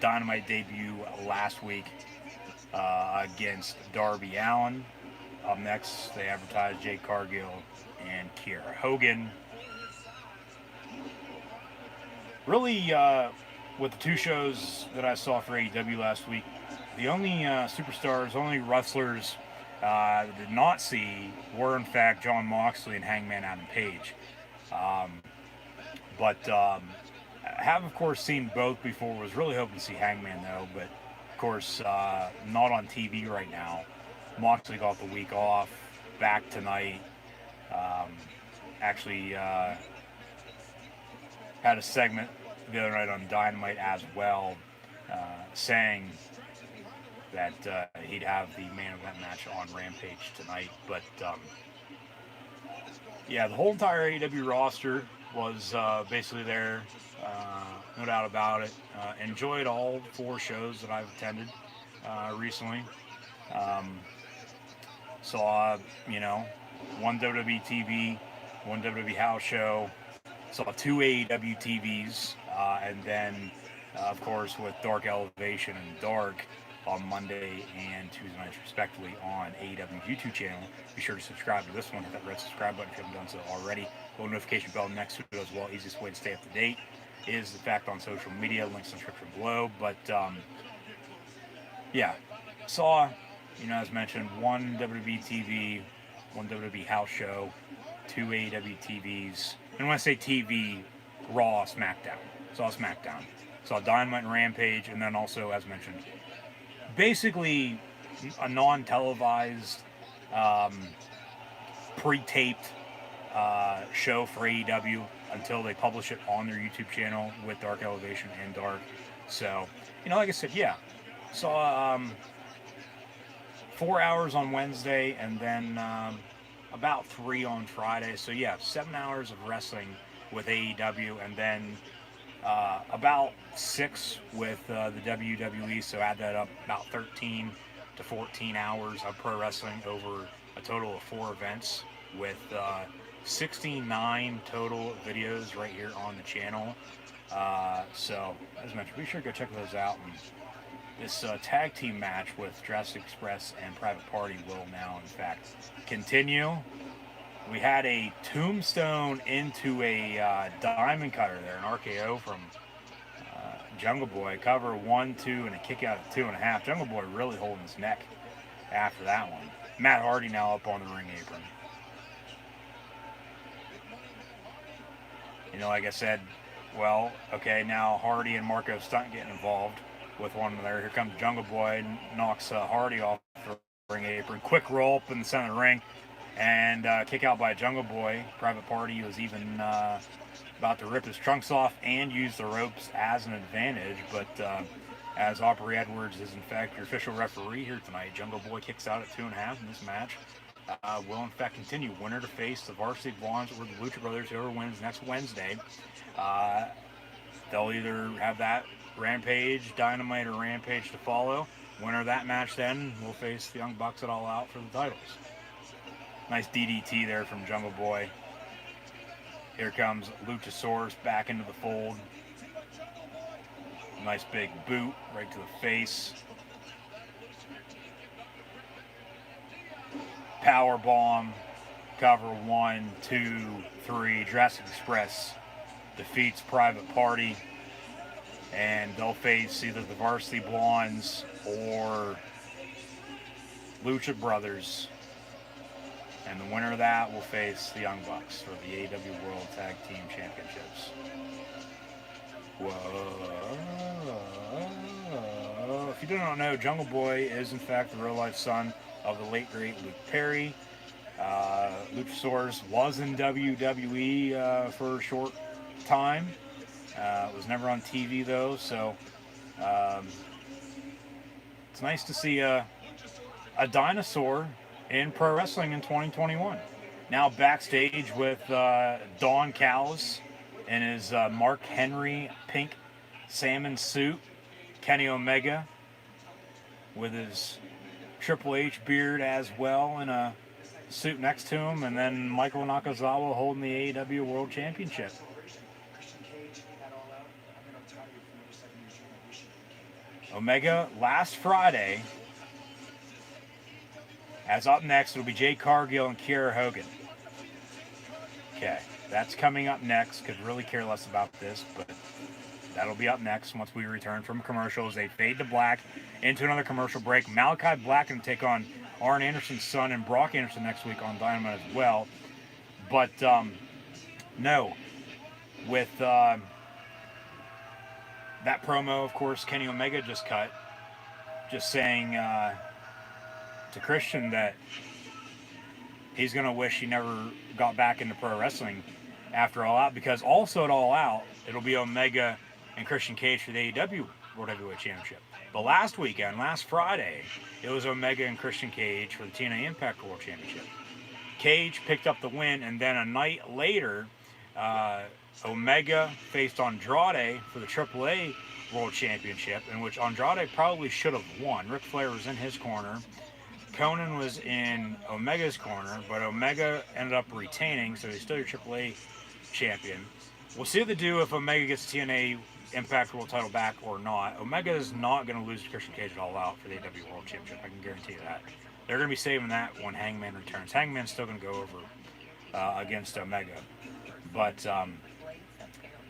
Dynamite debut last week against Darby Allin. Up next, they advertised Jade Cargill and Kiera Hogan. Really, with the 2 shows that I saw for AEW last week, the only superstars, only wrestlers I did not see were, in fact, Jon Moxley and Hangman Adam Page. I have, of course, seen both before. Was really hoping to see Hangman, though, but, of course, not on TV right now. Moxley got the week off, back tonight. Actually had a segment the other night on Dynamite as well, saying that he'd have the main event match on Rampage tonight. But, yeah, the whole entire AEW roster was basically there, no doubt about it. Enjoyed all 4 shows that I've attended recently. Saw, 1 WWE TV, 1 WWE house show, saw 2 AEW TVs, and then, of course, with Dark Elevation and Dark on Monday and Tuesday nights, respectively, on AEW's YouTube channel. Be sure to subscribe to this one. Hit that red subscribe button if you haven't done so already. Little notification bell next to it as well. Easiest way to stay up to date is, in fact, on social media. Links in the description below. But, yeah, saw, as mentioned, 1 WWE TV, 1 WWE house show, 2 AEW TVs. And when I say TV, Raw, SmackDown. Saw SmackDown. Saw Dynamite and Rampage, and then also, as mentioned, basically a non-televised, pre-taped show for AEW until they publish it on their YouTube channel with Dark Elevation and Dark. So, like I said, yeah. Saw 4 hours on Wednesday and then about 3 on Friday. So, yeah, 7 hours of wrestling with AEW and then about 6 with the WWE. So, add that up, about 13 to 14 hours of pro wrestling over a total of 4 events with 69 total videos right here on the channel. So, as mentioned, be sure to go check those out. And this tag team match with Jurassic Express and Private Party will now, in fact, continue. We had a tombstone into a diamond cutter there, an RKO from Jungle Boy. Cover 1, 2, and a kick out of 2.5. Jungle Boy really holding his neck after that one. Matt Hardy now up on the ring apron. Like I said, well, okay, now Hardy and Marco Stunt getting involved with one another. Here comes Jungle Boy, knocks Hardy off the ring apron. Quick roll up in the center of the ring, and kick out by Jungle Boy. Private Party was even about to rip his trunks off and use the ropes as an advantage, but as Aubrey Edwards is in fact your official referee here tonight, Jungle Boy kicks out at 2.5 in this match. Will in fact continue. Winner to face the Varsity Blondes or the Lucha Brothers, whoever wins next Wednesday. They'll either have that Rampage, Dynamite, or Rampage to follow. Winner of that match then will face the Young Bucks at All Out for the titles. Nice DDT there from Jungle Boy. Here comes Luchasaurus back into the fold. Nice big boot right to the face. Power bomb. Cover 1, 2, 3. Jurassic Express defeats Private Party. And they'll face either the Varsity Blondes or Lucha Brothers. And the winner of that will face the Young Bucks for the AEW World Tag Team Championships. Whoa. If you do not know, Jungle Boy is in fact the real-life son of the late, great Luke Perry. Luchasaurus was in WWE for a short time. Was never on TV though, so it's nice to see a dinosaur in pro wrestling in 2021. Now backstage with Don Callis in his Mark Henry pink salmon suit. Kenny Omega with his Triple H beard as well in a suit next to him. And then Michael Nakazawa holding the AEW World Championship. Omega last Friday. As up next, it'll be Jay Cargill and Kiera Hogan. Okay, that's coming up next. Could really care less about this, but that'll be up next once we return from commercials. They fade to black into another commercial break. Malachi Black going to take on Arn Anderson's son and Brock Anderson next week on Dynamite as well. But, no. With that promo, of course, Kenny Omega just cut. Just saying to Christian that he's going to wish he never got back into pro wrestling after All Out, because also at All Out, it'll be Omega and Christian Cage for the AEW World Heavyweight Championship. But last weekend, last Friday, it was Omega and Christian Cage for the TNA Impact World Championship. Cage picked up the win, and then a night later, Omega faced Andrade for the AAA World Championship, in which Andrade probably should have won. Ric Flair was in his corner. Conan was in Omega's corner, but Omega ended up retaining, so he's still your AAA champion. We'll see what they do if Omega gets TNA Impact World title back or not. Omega is not going to lose to Christian Cage at All Out for the AEW World Championship. I can guarantee you that. They're going to be saving that when Hangman returns. Hangman's still going to go over against Omega. But, yeah,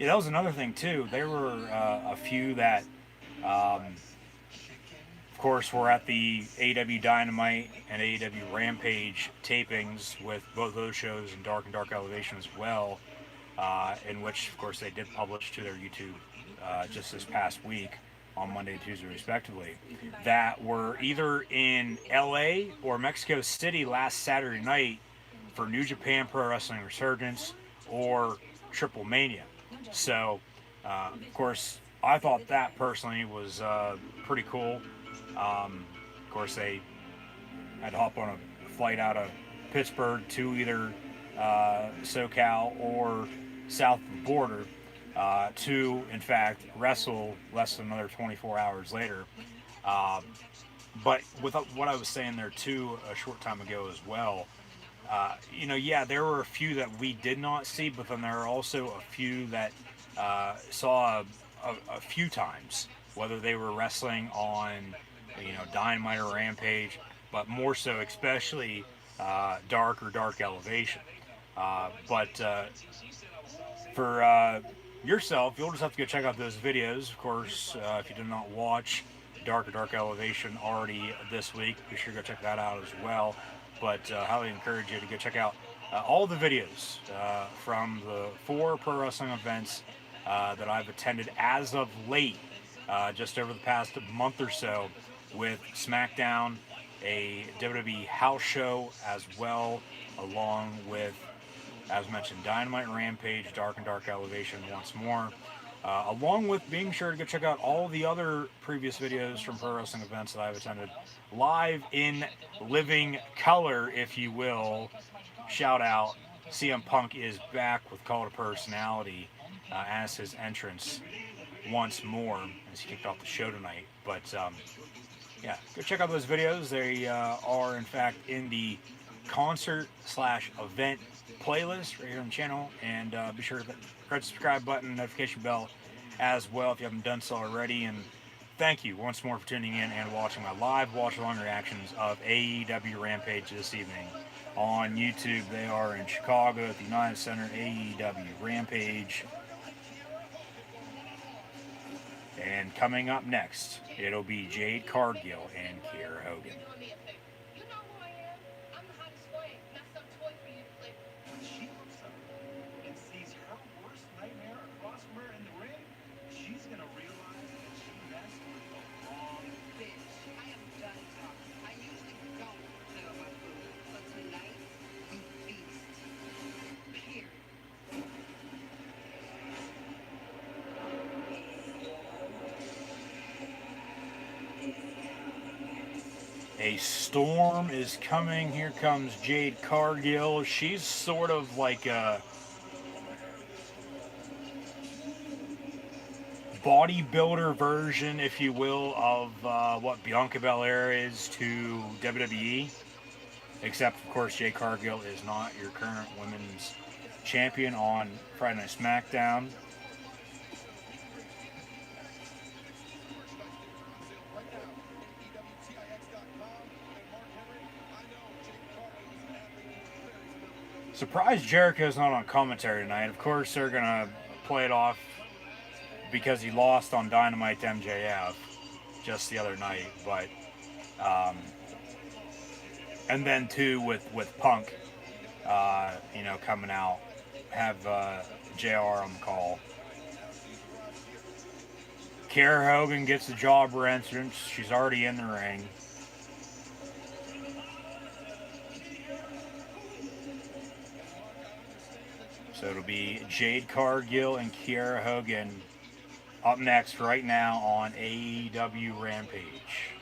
that was another thing, too. There were a few that, of course, were at the AEW Dynamite and AEW Rampage tapings with both those shows and Dark Elevation as well. in which, of course, they did publish to their YouTube just this past week on Monday and Tuesday, respectively, that were either in LA or Mexico City last Saturday night for New Japan Pro Wrestling Resurgence or Triple Mania. So, of course, I thought that personally was pretty cool. Of course, they had to hop on a flight out of Pittsburgh to either SoCal or south of the border to, in fact, wrestle less than another 24 hours later. Um, but with what I was saying there too a short time ago as well, yeah, there were a few that we did not see, but then there are also a few that saw a few times, whether they were wrestling on, Dynamite or Rampage, but more so, especially Dark Elevation. But for yourself, you'll just have to go check out those videos. Of course, if you did not watch Dark Elevation already this week, be sure to go check that out as well. But highly encourage you to go check out all the videos from the 4 pro wrestling events that I've attended as of late, just over the past month or so, with SmackDown, a WWE house show as well, along with, as mentioned, Dynamite Rampage, Dark Elevation once more, along with being sure to go check out all the other previous videos from pro wrestling events that I've attended live in living color, if you will. Shout out, CM Punk is back with Call to Personality as his entrance once more as he kicked off the show tonight. But yeah, go check out those videos. They are, in fact, in the concert/event playlist right here on the channel. And be sure to hit the subscribe button, notification bell as well if you haven't done so already. And thank you once more for tuning in and watching my live watch-along reactions of AEW Rampage this evening on YouTube. They are in Chicago at the United Center, AEW Rampage. And coming up next, it'll be Jade Cargill and Kiera Hogan. You know who I am. I'm the hottest flame. That's some toy for you to play with. When she looks up and sees her worst nightmare across from her in the ring, she's gonna realize that she messed with the wrong Bitch, I am done talking. I usually don't tell my food, but tonight, you feast. Period. A storm is coming. Here comes Jade Cargill. She's sort of like a bodybuilder version, if you will, of what Bianca Belair is to WWE. Except, of course, Jade Cargill is not your current women's champion on Friday Night SmackDown. Surprised Jericho's not on commentary tonight. Of course, they're going to play it off because he lost on Dynamite to MJF just the other night. But, and then too with Punk, coming out, have JR on the call. Kiera Hogan gets the jobber entrance. She's already in the ring. So it'll be Jade Cargill and Kiera Hogan up next right now on AEW Rampage.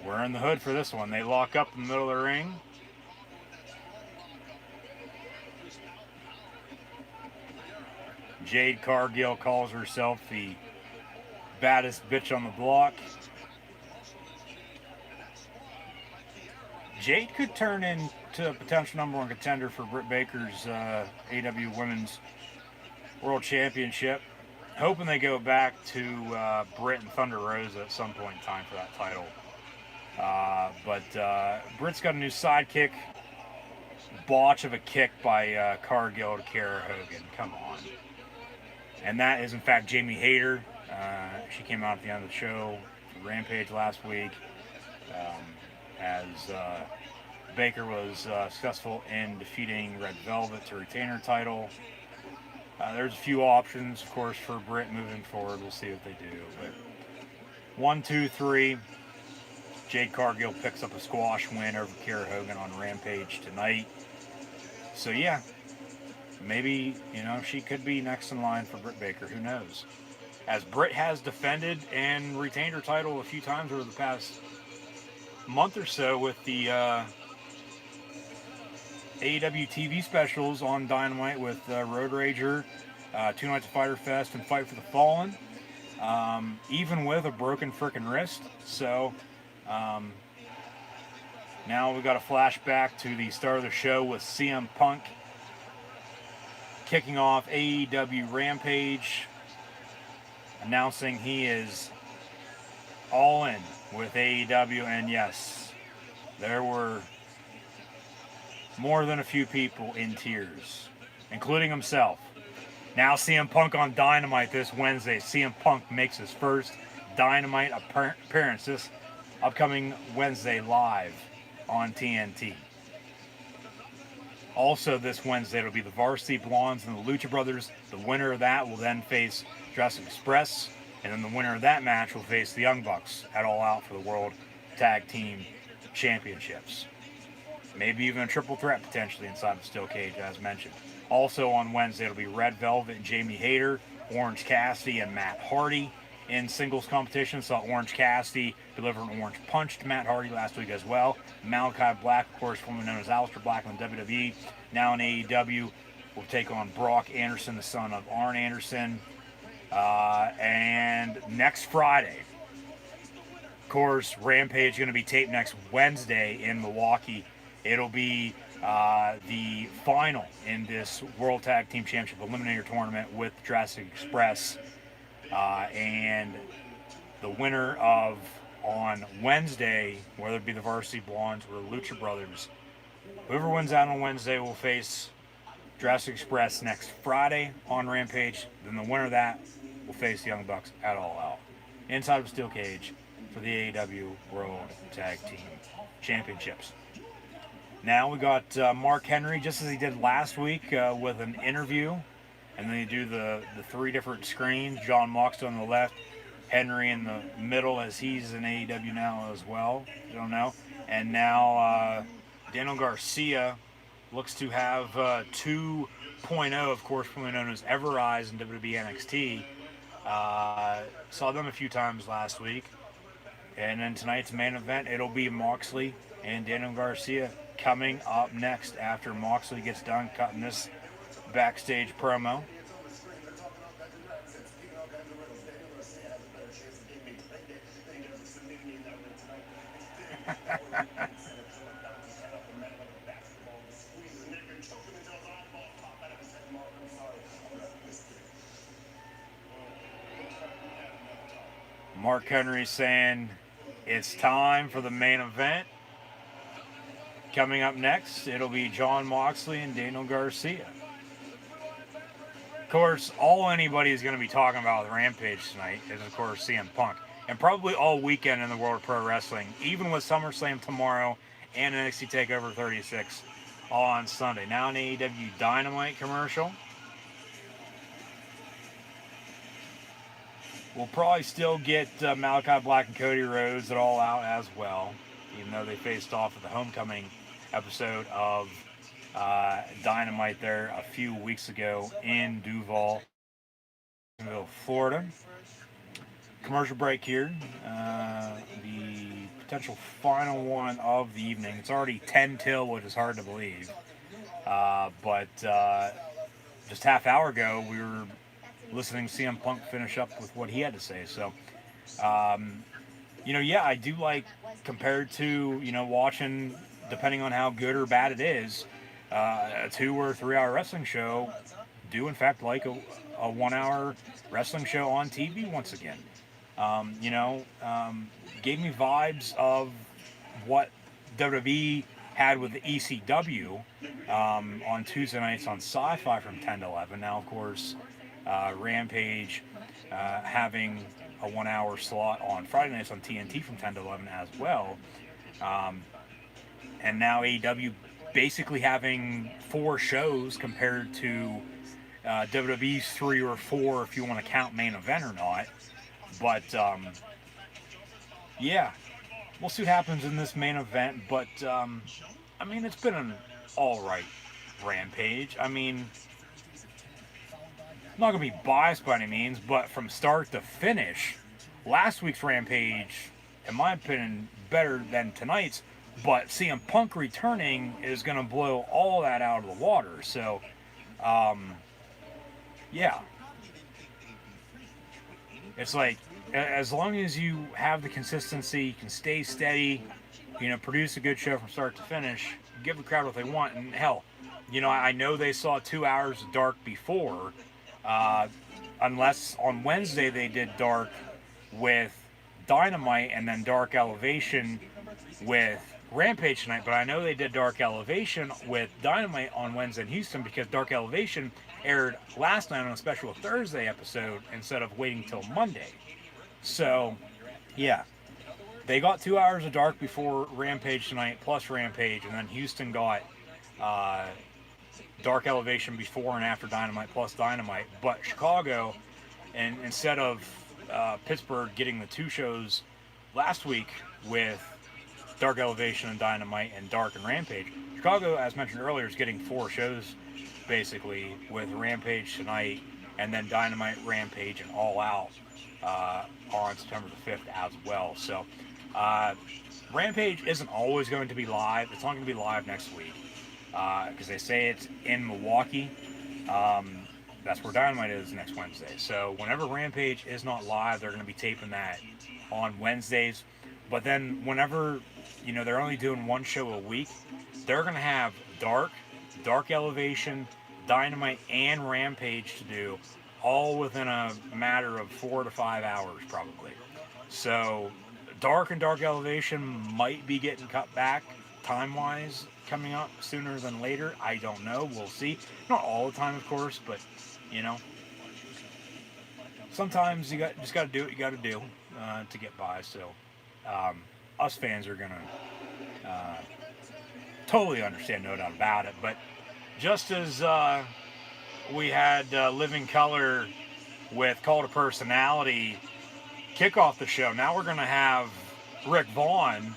We're in the hood for this one. They lock up in the middle of the ring. Jade Cargill calls herself the baddest bitch on the block. Jade could turn into a potential #1 contender for Britt Baker's AEW Women's World Championship. Hoping they go back to Britt and Thunder Rosa at some point in time for that title. But Britt's got a new sidekick. Botch of a kick by Cargill to Kiera Hogan. Come on. And that is, in fact, Jamie Hayter. She came out at the end of the show for Rampage last week as Baker was successful in defeating Red Velvet to retain her title. There's a few options, of course, for Britt moving forward. We'll see what they do. But 1, 2, 3. Jade Cargill picks up a squash win over Kiera Hogan on Rampage tonight. So yeah, maybe, she could be next in line for Britt Baker. Who knows? As Britt has defended and retained her title a few times over the past month or so with the AEW TV specials on Dynamite with Road Rager, Two Nights of Fyter Fest, and Fight for the Fallen. Even with a broken frickin' wrist. So now we got a flashback to the start of the show with CM Punk kicking off AEW Rampage, announcing he is all in with AEW. And yes, there were more than a few people in tears, including himself. Now CM Punk on Dynamite this Wednesday. CM Punk makes his first Dynamite appearance this upcoming Wednesday live on TNT. Also this Wednesday it'll be the Varsity Blondes and the Lucha Brothers. The winner of that will then face Jurassic Express, and then the winner of that match will face the Young Bucks at All Out for the World Tag Team Championships. Maybe even a triple threat potentially inside the steel cage, as mentioned. Also on Wednesday, it'll be Red Velvet and Jamie Hayter, Orange Cassidy and Matt Hardy in singles competition. Saw Orange Cassidy deliver an Orange Punch to Matt Hardy last week as well. Malachi Black, of course, formerly known as Aleister Black in WWE, now in AEW, will take on Brock Anderson, the son of Arn Anderson. And next Friday, of course, Rampage is going to be taped next Wednesday in Milwaukee. It'll be the final in this World Tag Team Championship Eliminator Tournament with Jurassic Express. And the winner of on Wednesday, whether it be the Varsity Blondes or the Lucha Brothers, whoever wins out on Wednesday will face Jurassic Express next Friday on Rampage. Then the winner of that will face the Young Bucks at All Out inside of a steel cage for the AEW World Tag Team Championships. Now we got Mark Henry, just as he did last week, with an interview. And then you do the three different screens. John Moxley on the left, Henry in the middle, as he's in AEW now as well. You don't know. And now Daniel Garcia looks to have 2.0, of course, formerly known as Everrise in WWE NXT. Saw them a few times last week. And then tonight's main event, it'll be Moxley and Daniel Garcia coming up next after Moxley gets done cutting this backstage promo. Mark Henry saying it's time for the main event. Coming up next, it'll be Jon Moxley and Daniel Garcia. Of course, all anybody is going to be talking about with Rampage tonight is, of course, CM Punk. And probably all weekend in the world of pro wrestling, even with SummerSlam tomorrow and NXT TakeOver 36 on Sunday. Now an AEW Dynamite commercial. We'll probably still get Malachi Black and Cody Rhodes at All Out as well, even though they faced off at the homecoming episode of Dynamite there a few weeks ago in Duval, Florida. Commercial break here. The potential final one of the evening. It's already 10 till, which is hard to believe. But just half hour ago, we were listening to CM Punk finish up with what he had to say. So, yeah, I do like, compared to, watching, depending on how good or bad it is, a 2 or 3 hour wrestling show, do in fact like a 1 hour wrestling show on TV once again. Gave me vibes of what WWE had with the ECW on Tuesday nights on Sci-Fi from 10 to 11. Now, of course, Rampage having a 1 hour slot on Friday nights on TNT from 10 to 11 as well. and now AEW basically having 4 shows compared to WWE's 3 or 4 if you want to count main event or not. But yeah, we'll see what happens in this main event. But I mean, it's been an alright Rampage. I mean, I'm not going to be biased by any means, but from start to finish, last week's Rampage, in my opinion, better than tonight's. But CM Punk returning is going to blow all that out of the water. So, yeah. It's like, as long as you have the consistency, you can stay steady, you know, produce a good show from start to finish, give the crowd what they want. And hell, you know, I know they saw 2 hours of Dark before, unless on Wednesday they did Dark with Dynamite and then Dark Elevation with Rampage tonight. But I know they did Dark Elevation with Dynamite on Wednesday in Houston because Dark Elevation aired last night on a special Thursday episode instead of waiting till Monday. So, yeah. They got 2 hours of Dark before Rampage tonight, plus Rampage, and then Houston got Dark Elevation before and after Dynamite, plus Dynamite. But Chicago, and instead of Pittsburgh getting the 2 shows last week with Dark Elevation and Dynamite and Dark and Rampage, Chicago, as mentioned earlier, is getting 4 shows basically with Rampage tonight and then Dynamite, Rampage, and All Out on September the 5th as well. So Rampage isn't always going to be live. It's not going to be live next week because they say it's in Milwaukee. That's where Dynamite is next Wednesday. So whenever Rampage is not live, they're going to be taping that on Wednesdays. But then whenever, you know, they're only doing 1 show a week, they're going to have Dark Elevation, Dynamite, and Rampage to do, all within a matter of 4 to 5 hours probably. So Dark and Dark Elevation might be getting cut back time-wise coming up sooner than later. I don't know. We'll see. Not all the time, of course, but, you know, sometimes you just got to do what you got to do to get by. So us fans are going to totally understand, no doubt about it. But just as we had Living Color with Call to Personality kick off the show, now we're going to have Rick Vaughn,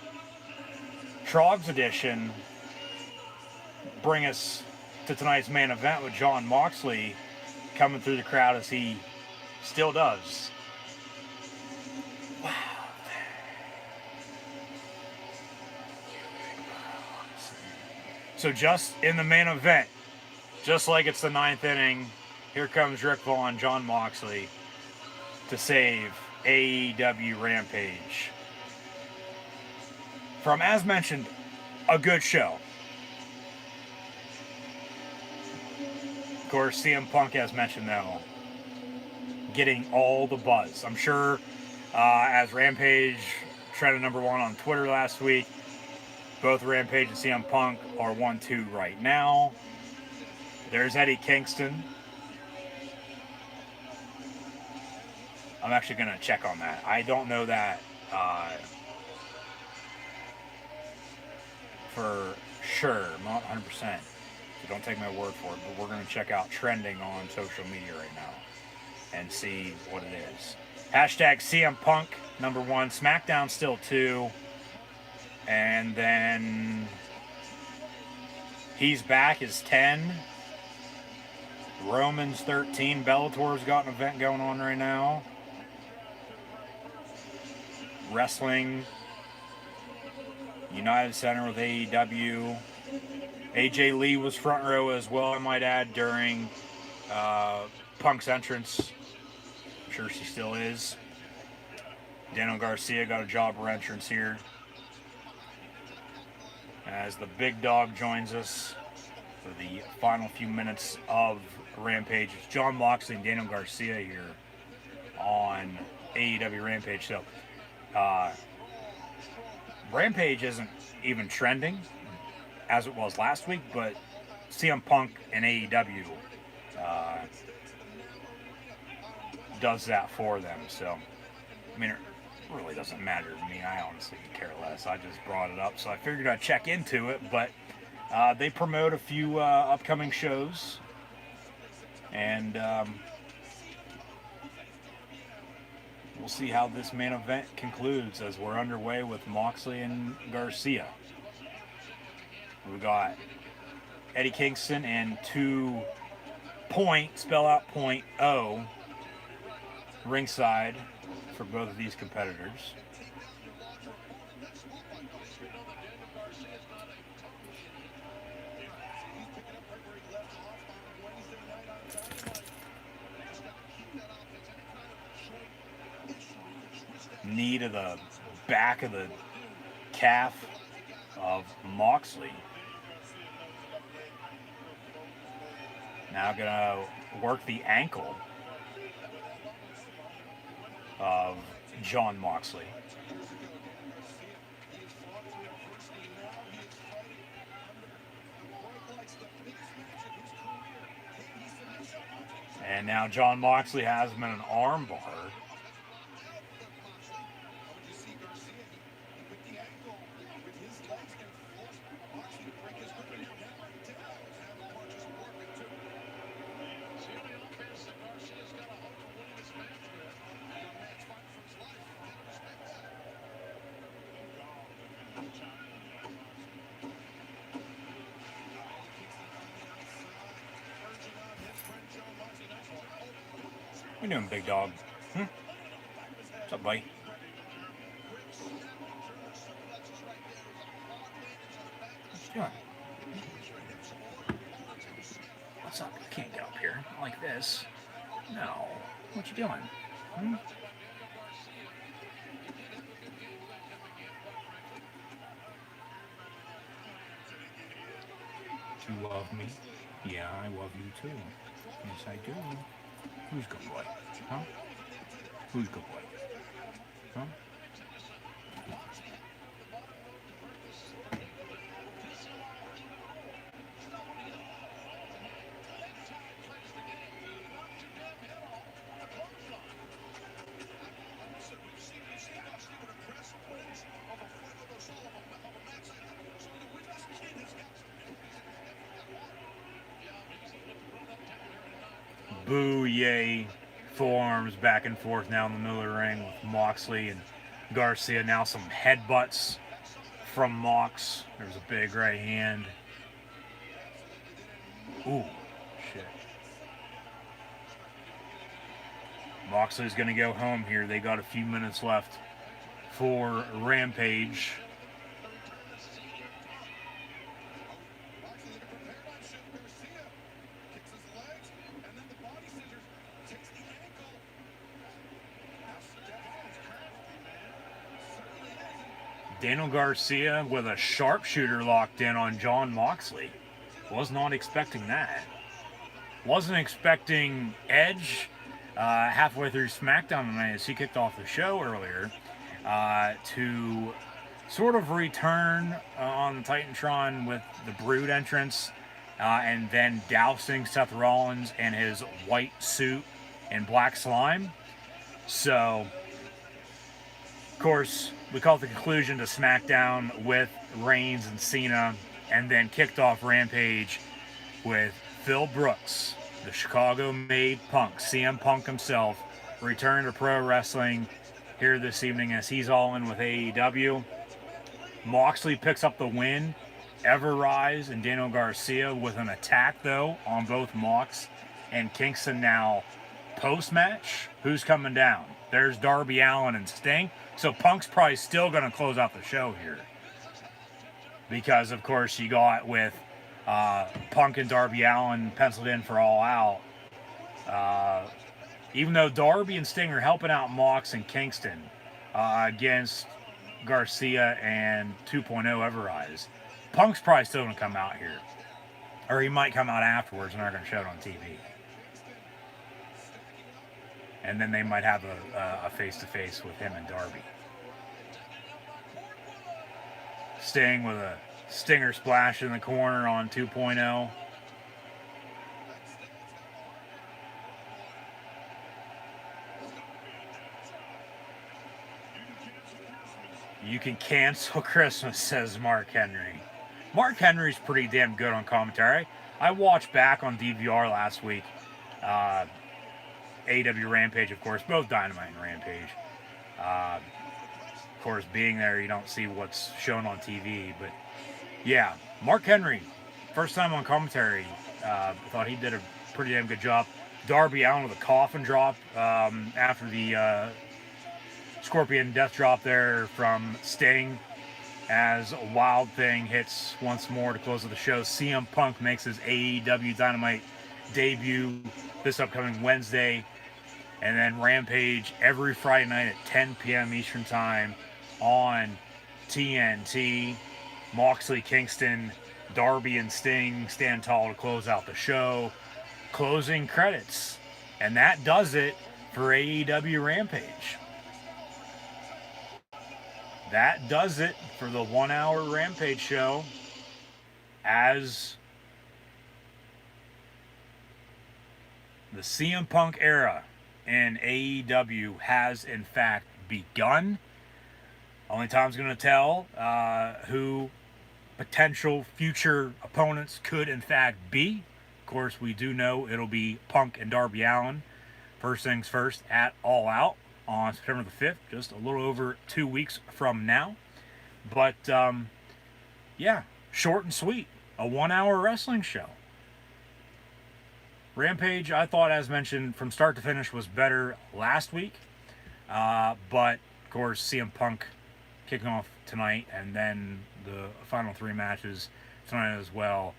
Troggs Edition, bring us to tonight's main event with Jon Moxley coming through the crowd as he still does. Wow. So just in the main event, just like it's the 9th inning, here comes Rick Vaughn, Jon Moxley, to save AEW Rampage. From, as mentioned, a good show. Of course, CM Punk, as mentioned, though, getting all the buzz. I'm sure as Rampage trended #1 on Twitter last week, both Rampage and CM Punk are 1-2 right now. There's Eddie Kingston. I'm actually going to check on that. I don't know that for sure. I'm not 100%. So don't take my word for it. But we're going to check out trending on social media right now and see what it is. Hashtag CM Punk #1. SmackDown still 2. And then He's Back is 10. Roman's 13. Bellator's got an event going on right now. Wrestling. United Center with AEW. AJ Lee was front row as well, I might add, during Punk's entrance. I'm sure she still is. Daniel Garcia got a jobber entrance here. As the big dog joins us for the final few minutes of Rampage. It's Jon Moxley and Daniel Garcia here on AEW Rampage. So, Rampage isn't even trending as it was last week, but CM Punk and AEW does that for them. So, I mean, really doesn't matter to me. I honestly could care less. I just brought it up, so I figured I'd check into it. But they promote a few upcoming shows, and we'll see how this main event concludes as we're underway with Moxley and Garcia. We got Eddie Kingston and 2 Point, spell out Point O, ringside for both of these competitors. Knee to the back of the calf of Moxley. Now gonna work the ankle of Jon Moxley. And now Jon Moxley has him in an arm bar. What you doing, big dog? What's up, buddy? What you doing? What's up? You can't get up here like this. No. What you doing? You love me? Yeah, I love you too. Yes, I do. Who's good boy? Huh? Who's good boy? Huh? Boo, yay, forearms back and forth now in the middle of the ring with Moxley and Garcia. Now some headbutts from Mox. There's a big right hand. Ooh, shit. Moxley's going to go home here. They got a few minutes left for Rampage. Daniel Garcia with a sharpshooter locked in on Jon Moxley. Was not expecting that. Wasn't expecting Edge halfway through SmackDown tonight as he kicked off the show earlier to sort of return on the Titantron with the Brood entrance and then dousing Seth Rollins in his white suit and black slime. So, of course, we called the conclusion to SmackDown with Reigns and Cena, and then kicked off Rampage with Phil Brooks, the Chicago-made Punk, CM Punk himself, return to pro wrestling here this evening as he's all in with AEW. Moxley picks up the win. Everrise and Daniel Garcia with an attack, though, on both Mox and Kingston. Now, post-match, who's coming down? There's Darby Allin and Sting. So Punk's probably still going to close out the show here. Because, of course, you got with Punk and Darby Allin penciled in for All Out. Even though Darby and Sting are helping out Mox and Kingston against Garcia and 2.0 Everrise, Punk's probably still going to come out here. Or he might come out afterwards and they're going to show it on TV. And then they might have a face-to-face with him and Darby. Sting with a stinger splash in the corner on 2.0. You can cancel Christmas, says Mark Henry. Mark Henry's pretty damn good on commentary. I watched back on DVR last week. AEW Rampage, of course, both Dynamite and Rampage. Of course, being there, you don't see what's shown on TV. But yeah, Mark Henry, first time on commentary. I thought he did a pretty damn good job. Darby Allin with a coffin drop after the Scorpion death drop there from Sting, as a Wild Thing hits once more to close of the show. CM Punk makes his AEW Dynamite debut this upcoming Wednesday. And then Rampage every Friday night at 10 p.m. Eastern Time on TNT. Moxley, Kingston, Darby, and Sting stand tall to close out the show. Closing credits. And that does it for AEW Rampage. That does it for the 1 hour Rampage show, as the CM Punk era in AEW has in fact begun. Only time's going to tell who potential future opponents could in fact be. Of course, we do know it'll be Punk and Darby Allin. First things first, at All Out on September the 5th, just a little over 2 weeks from now. But, yeah, short and sweet. A 1 hour wrestling show. Rampage, I thought, as mentioned, from start to finish was better last week. But, of course, CM Punk kicking off tonight, and then the final 3 matches tonight as well.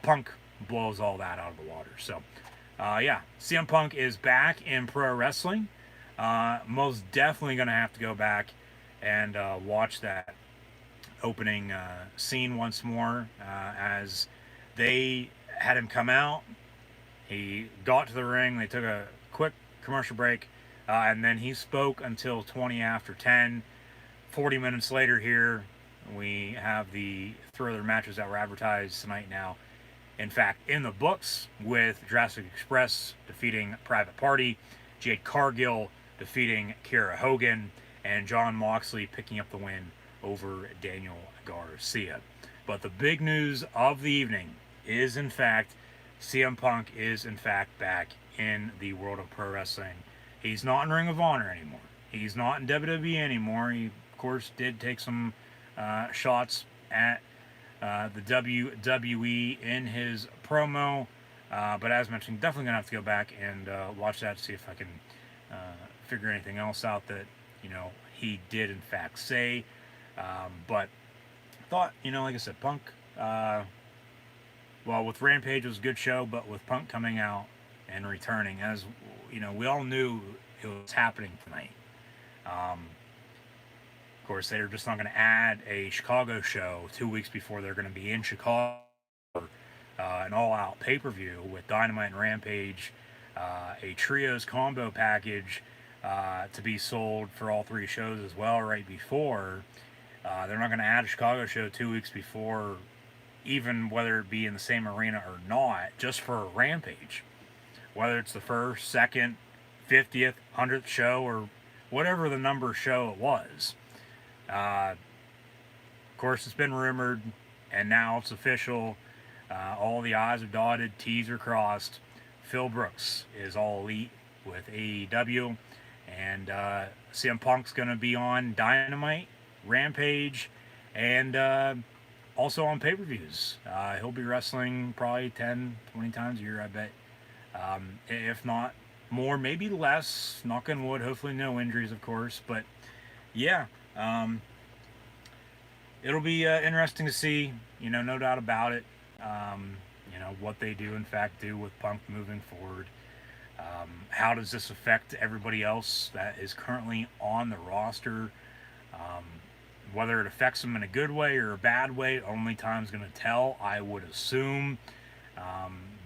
Punk blows all that out of the water. So, yeah, CM Punk is back in pro wrestling. Most definitely going to have to go back and watch that opening scene once more, as they had him come out. He got to the ring. They took a quick commercial break, and then he spoke until 20 after 10. 40 minutes later here, we have the 3 other matches that were advertised tonight now. In fact, in the books, with Jurassic Express defeating Private Party, Jade Cargill defeating Kiera Hogan, and Jon Moxley picking up the win over Daniel Garcia. But the big news of the evening is, in fact, CM Punk is, in fact, back in the world of pro wrestling. He's not in Ring of Honor anymore. He's not in WWE anymore. He, of course, did take some shots at the WWE in his promo. But as mentioned, definitely going to have to go back and watch that to see if I can figure anything else out that, he did, in fact, say. But thought, like I said, Punk... well, with Rampage, it was a good show, but with Punk coming out and returning, as we all knew it was happening tonight. Of course, they're just not going to add a Chicago show 2 weeks before they're going to be in Chicago for an all-out pay-per-view with Dynamite and Rampage, a trios combo package to be sold for all 3 shows as well right before. They're not going to add a Chicago show 2 weeks before, even whether it be in the same arena or not, just for a Rampage. Whether it's the 1st, 2nd, 50th, 100th show, or whatever the number show it was. Of course, it's been rumored, and now it's official. All the I's are dotted, T's are crossed. Phil Brooks is All Elite with AEW, and CM Punk's going to be on Dynamite, Rampage, and also on pay-per-views. He'll be wrestling probably 10, 20 times a year, I bet. If not more, maybe less. Knock on wood. Hopefully no injuries, of course. But, yeah. It'll be interesting to see, no doubt about it. What they do, in fact, do with Punk moving forward. How does this affect everybody else that is currently on the roster? Whether it affects them in a good way or a bad way, only time's going to tell, I would assume.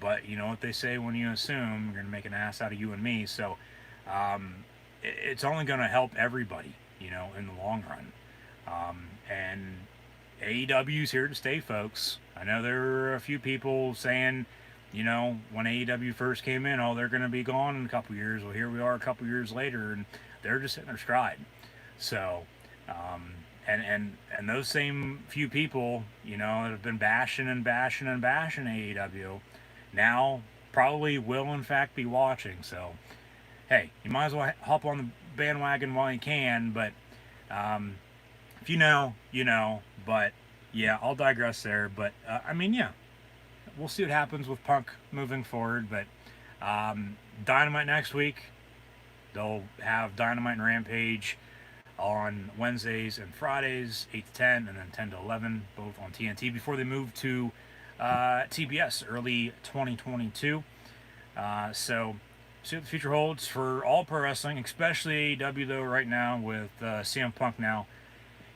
But you know what they say, when you assume, you're going to make an ass out of you and me. So it's only going to help everybody, in the long run. And AEW's here to stay, folks. I know there were a few people saying, when AEW first came in, they're going to be gone in a couple years. Well, here we are a couple years later, and they're just hitting their stride. So... And those same few people, that have been bashing and bashing and bashing AEW, now probably will in fact be watching. So, hey, you might as well hop on the bandwagon while you can. But um, if you know, you know. But yeah, I'll digress there. But I mean, yeah, we'll see what happens with Punk moving forward. But Dynamite next week, they'll have Dynamite and Rampage on Wednesdays and Fridays, 8 to 10, and then 10 to 11, both on TNT, before they move to TBS early 2022. So, see what the future holds for all pro wrestling, especially AEW, though, right now, with CM Punk now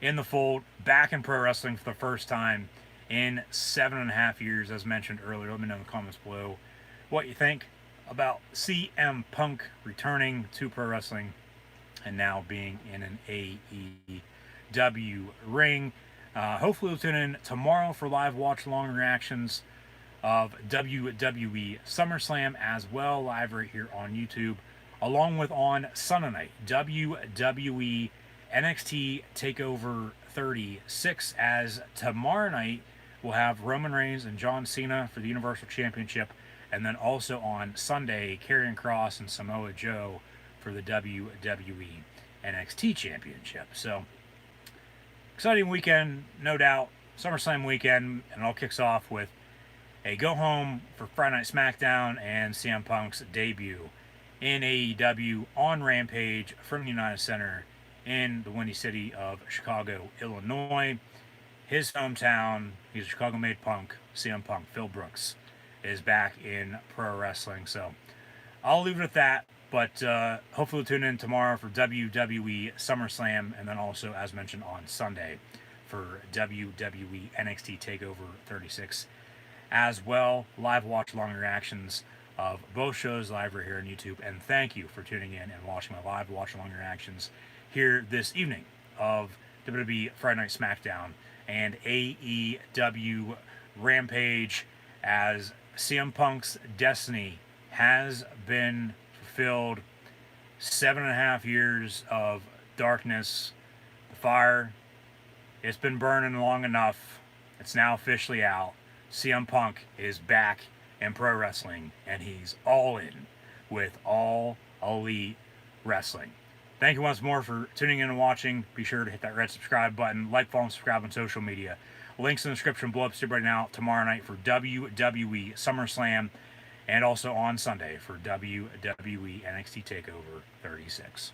in the fold, back in pro wrestling for the first time in 7.5 years, as mentioned earlier. Let me know in the comments below what you think about CM Punk returning to pro wrestling and now being in an AEW ring. Hopefully we'll tune in tomorrow for live watch-along reactions of WWE SummerSlam as well, live right here on YouTube, along with on Sunday night, WWE NXT TakeOver 36, as tomorrow night we'll have Roman Reigns and John Cena for the Universal Championship, and then also on Sunday, Karrion Kross and Samoa Joe for the WWE NXT Championship. So, exciting weekend, no doubt. SummerSlam weekend, and it all kicks off with a go-home for Friday Night SmackDown and CM Punk's debut in AEW on Rampage from the United Center in the Windy City of Chicago, Illinois. His hometown. He's a Chicago-made Punk. CM Punk, Phil Brooks, is back in pro wrestling. So, I'll leave it at that. But hopefully we'll tune in tomorrow for WWE SummerSlam, and then also, as mentioned, on Sunday for WWE NXT TakeOver 36 as well. Live watch-along reactions of both shows live right here on YouTube. And thank you for tuning in and watching my live watch-along reactions here this evening of WWE Friday Night SmackDown and AEW Rampage, as CM Punk's destiny has been fulfilled. 7.5 years of darkness. The fire, it's been burning long enough. It's now officially out. CM Punk is back in pro wrestling, and he's all in with All Elite Wrestling. Thank you once more for tuning in and watching. Be sure to hit that red subscribe button, like, follow, and subscribe on social media. Links in the description below. Up right now tomorrow night for WWE SummerSlam, and also on Sunday for WWE NXT TakeOver 36.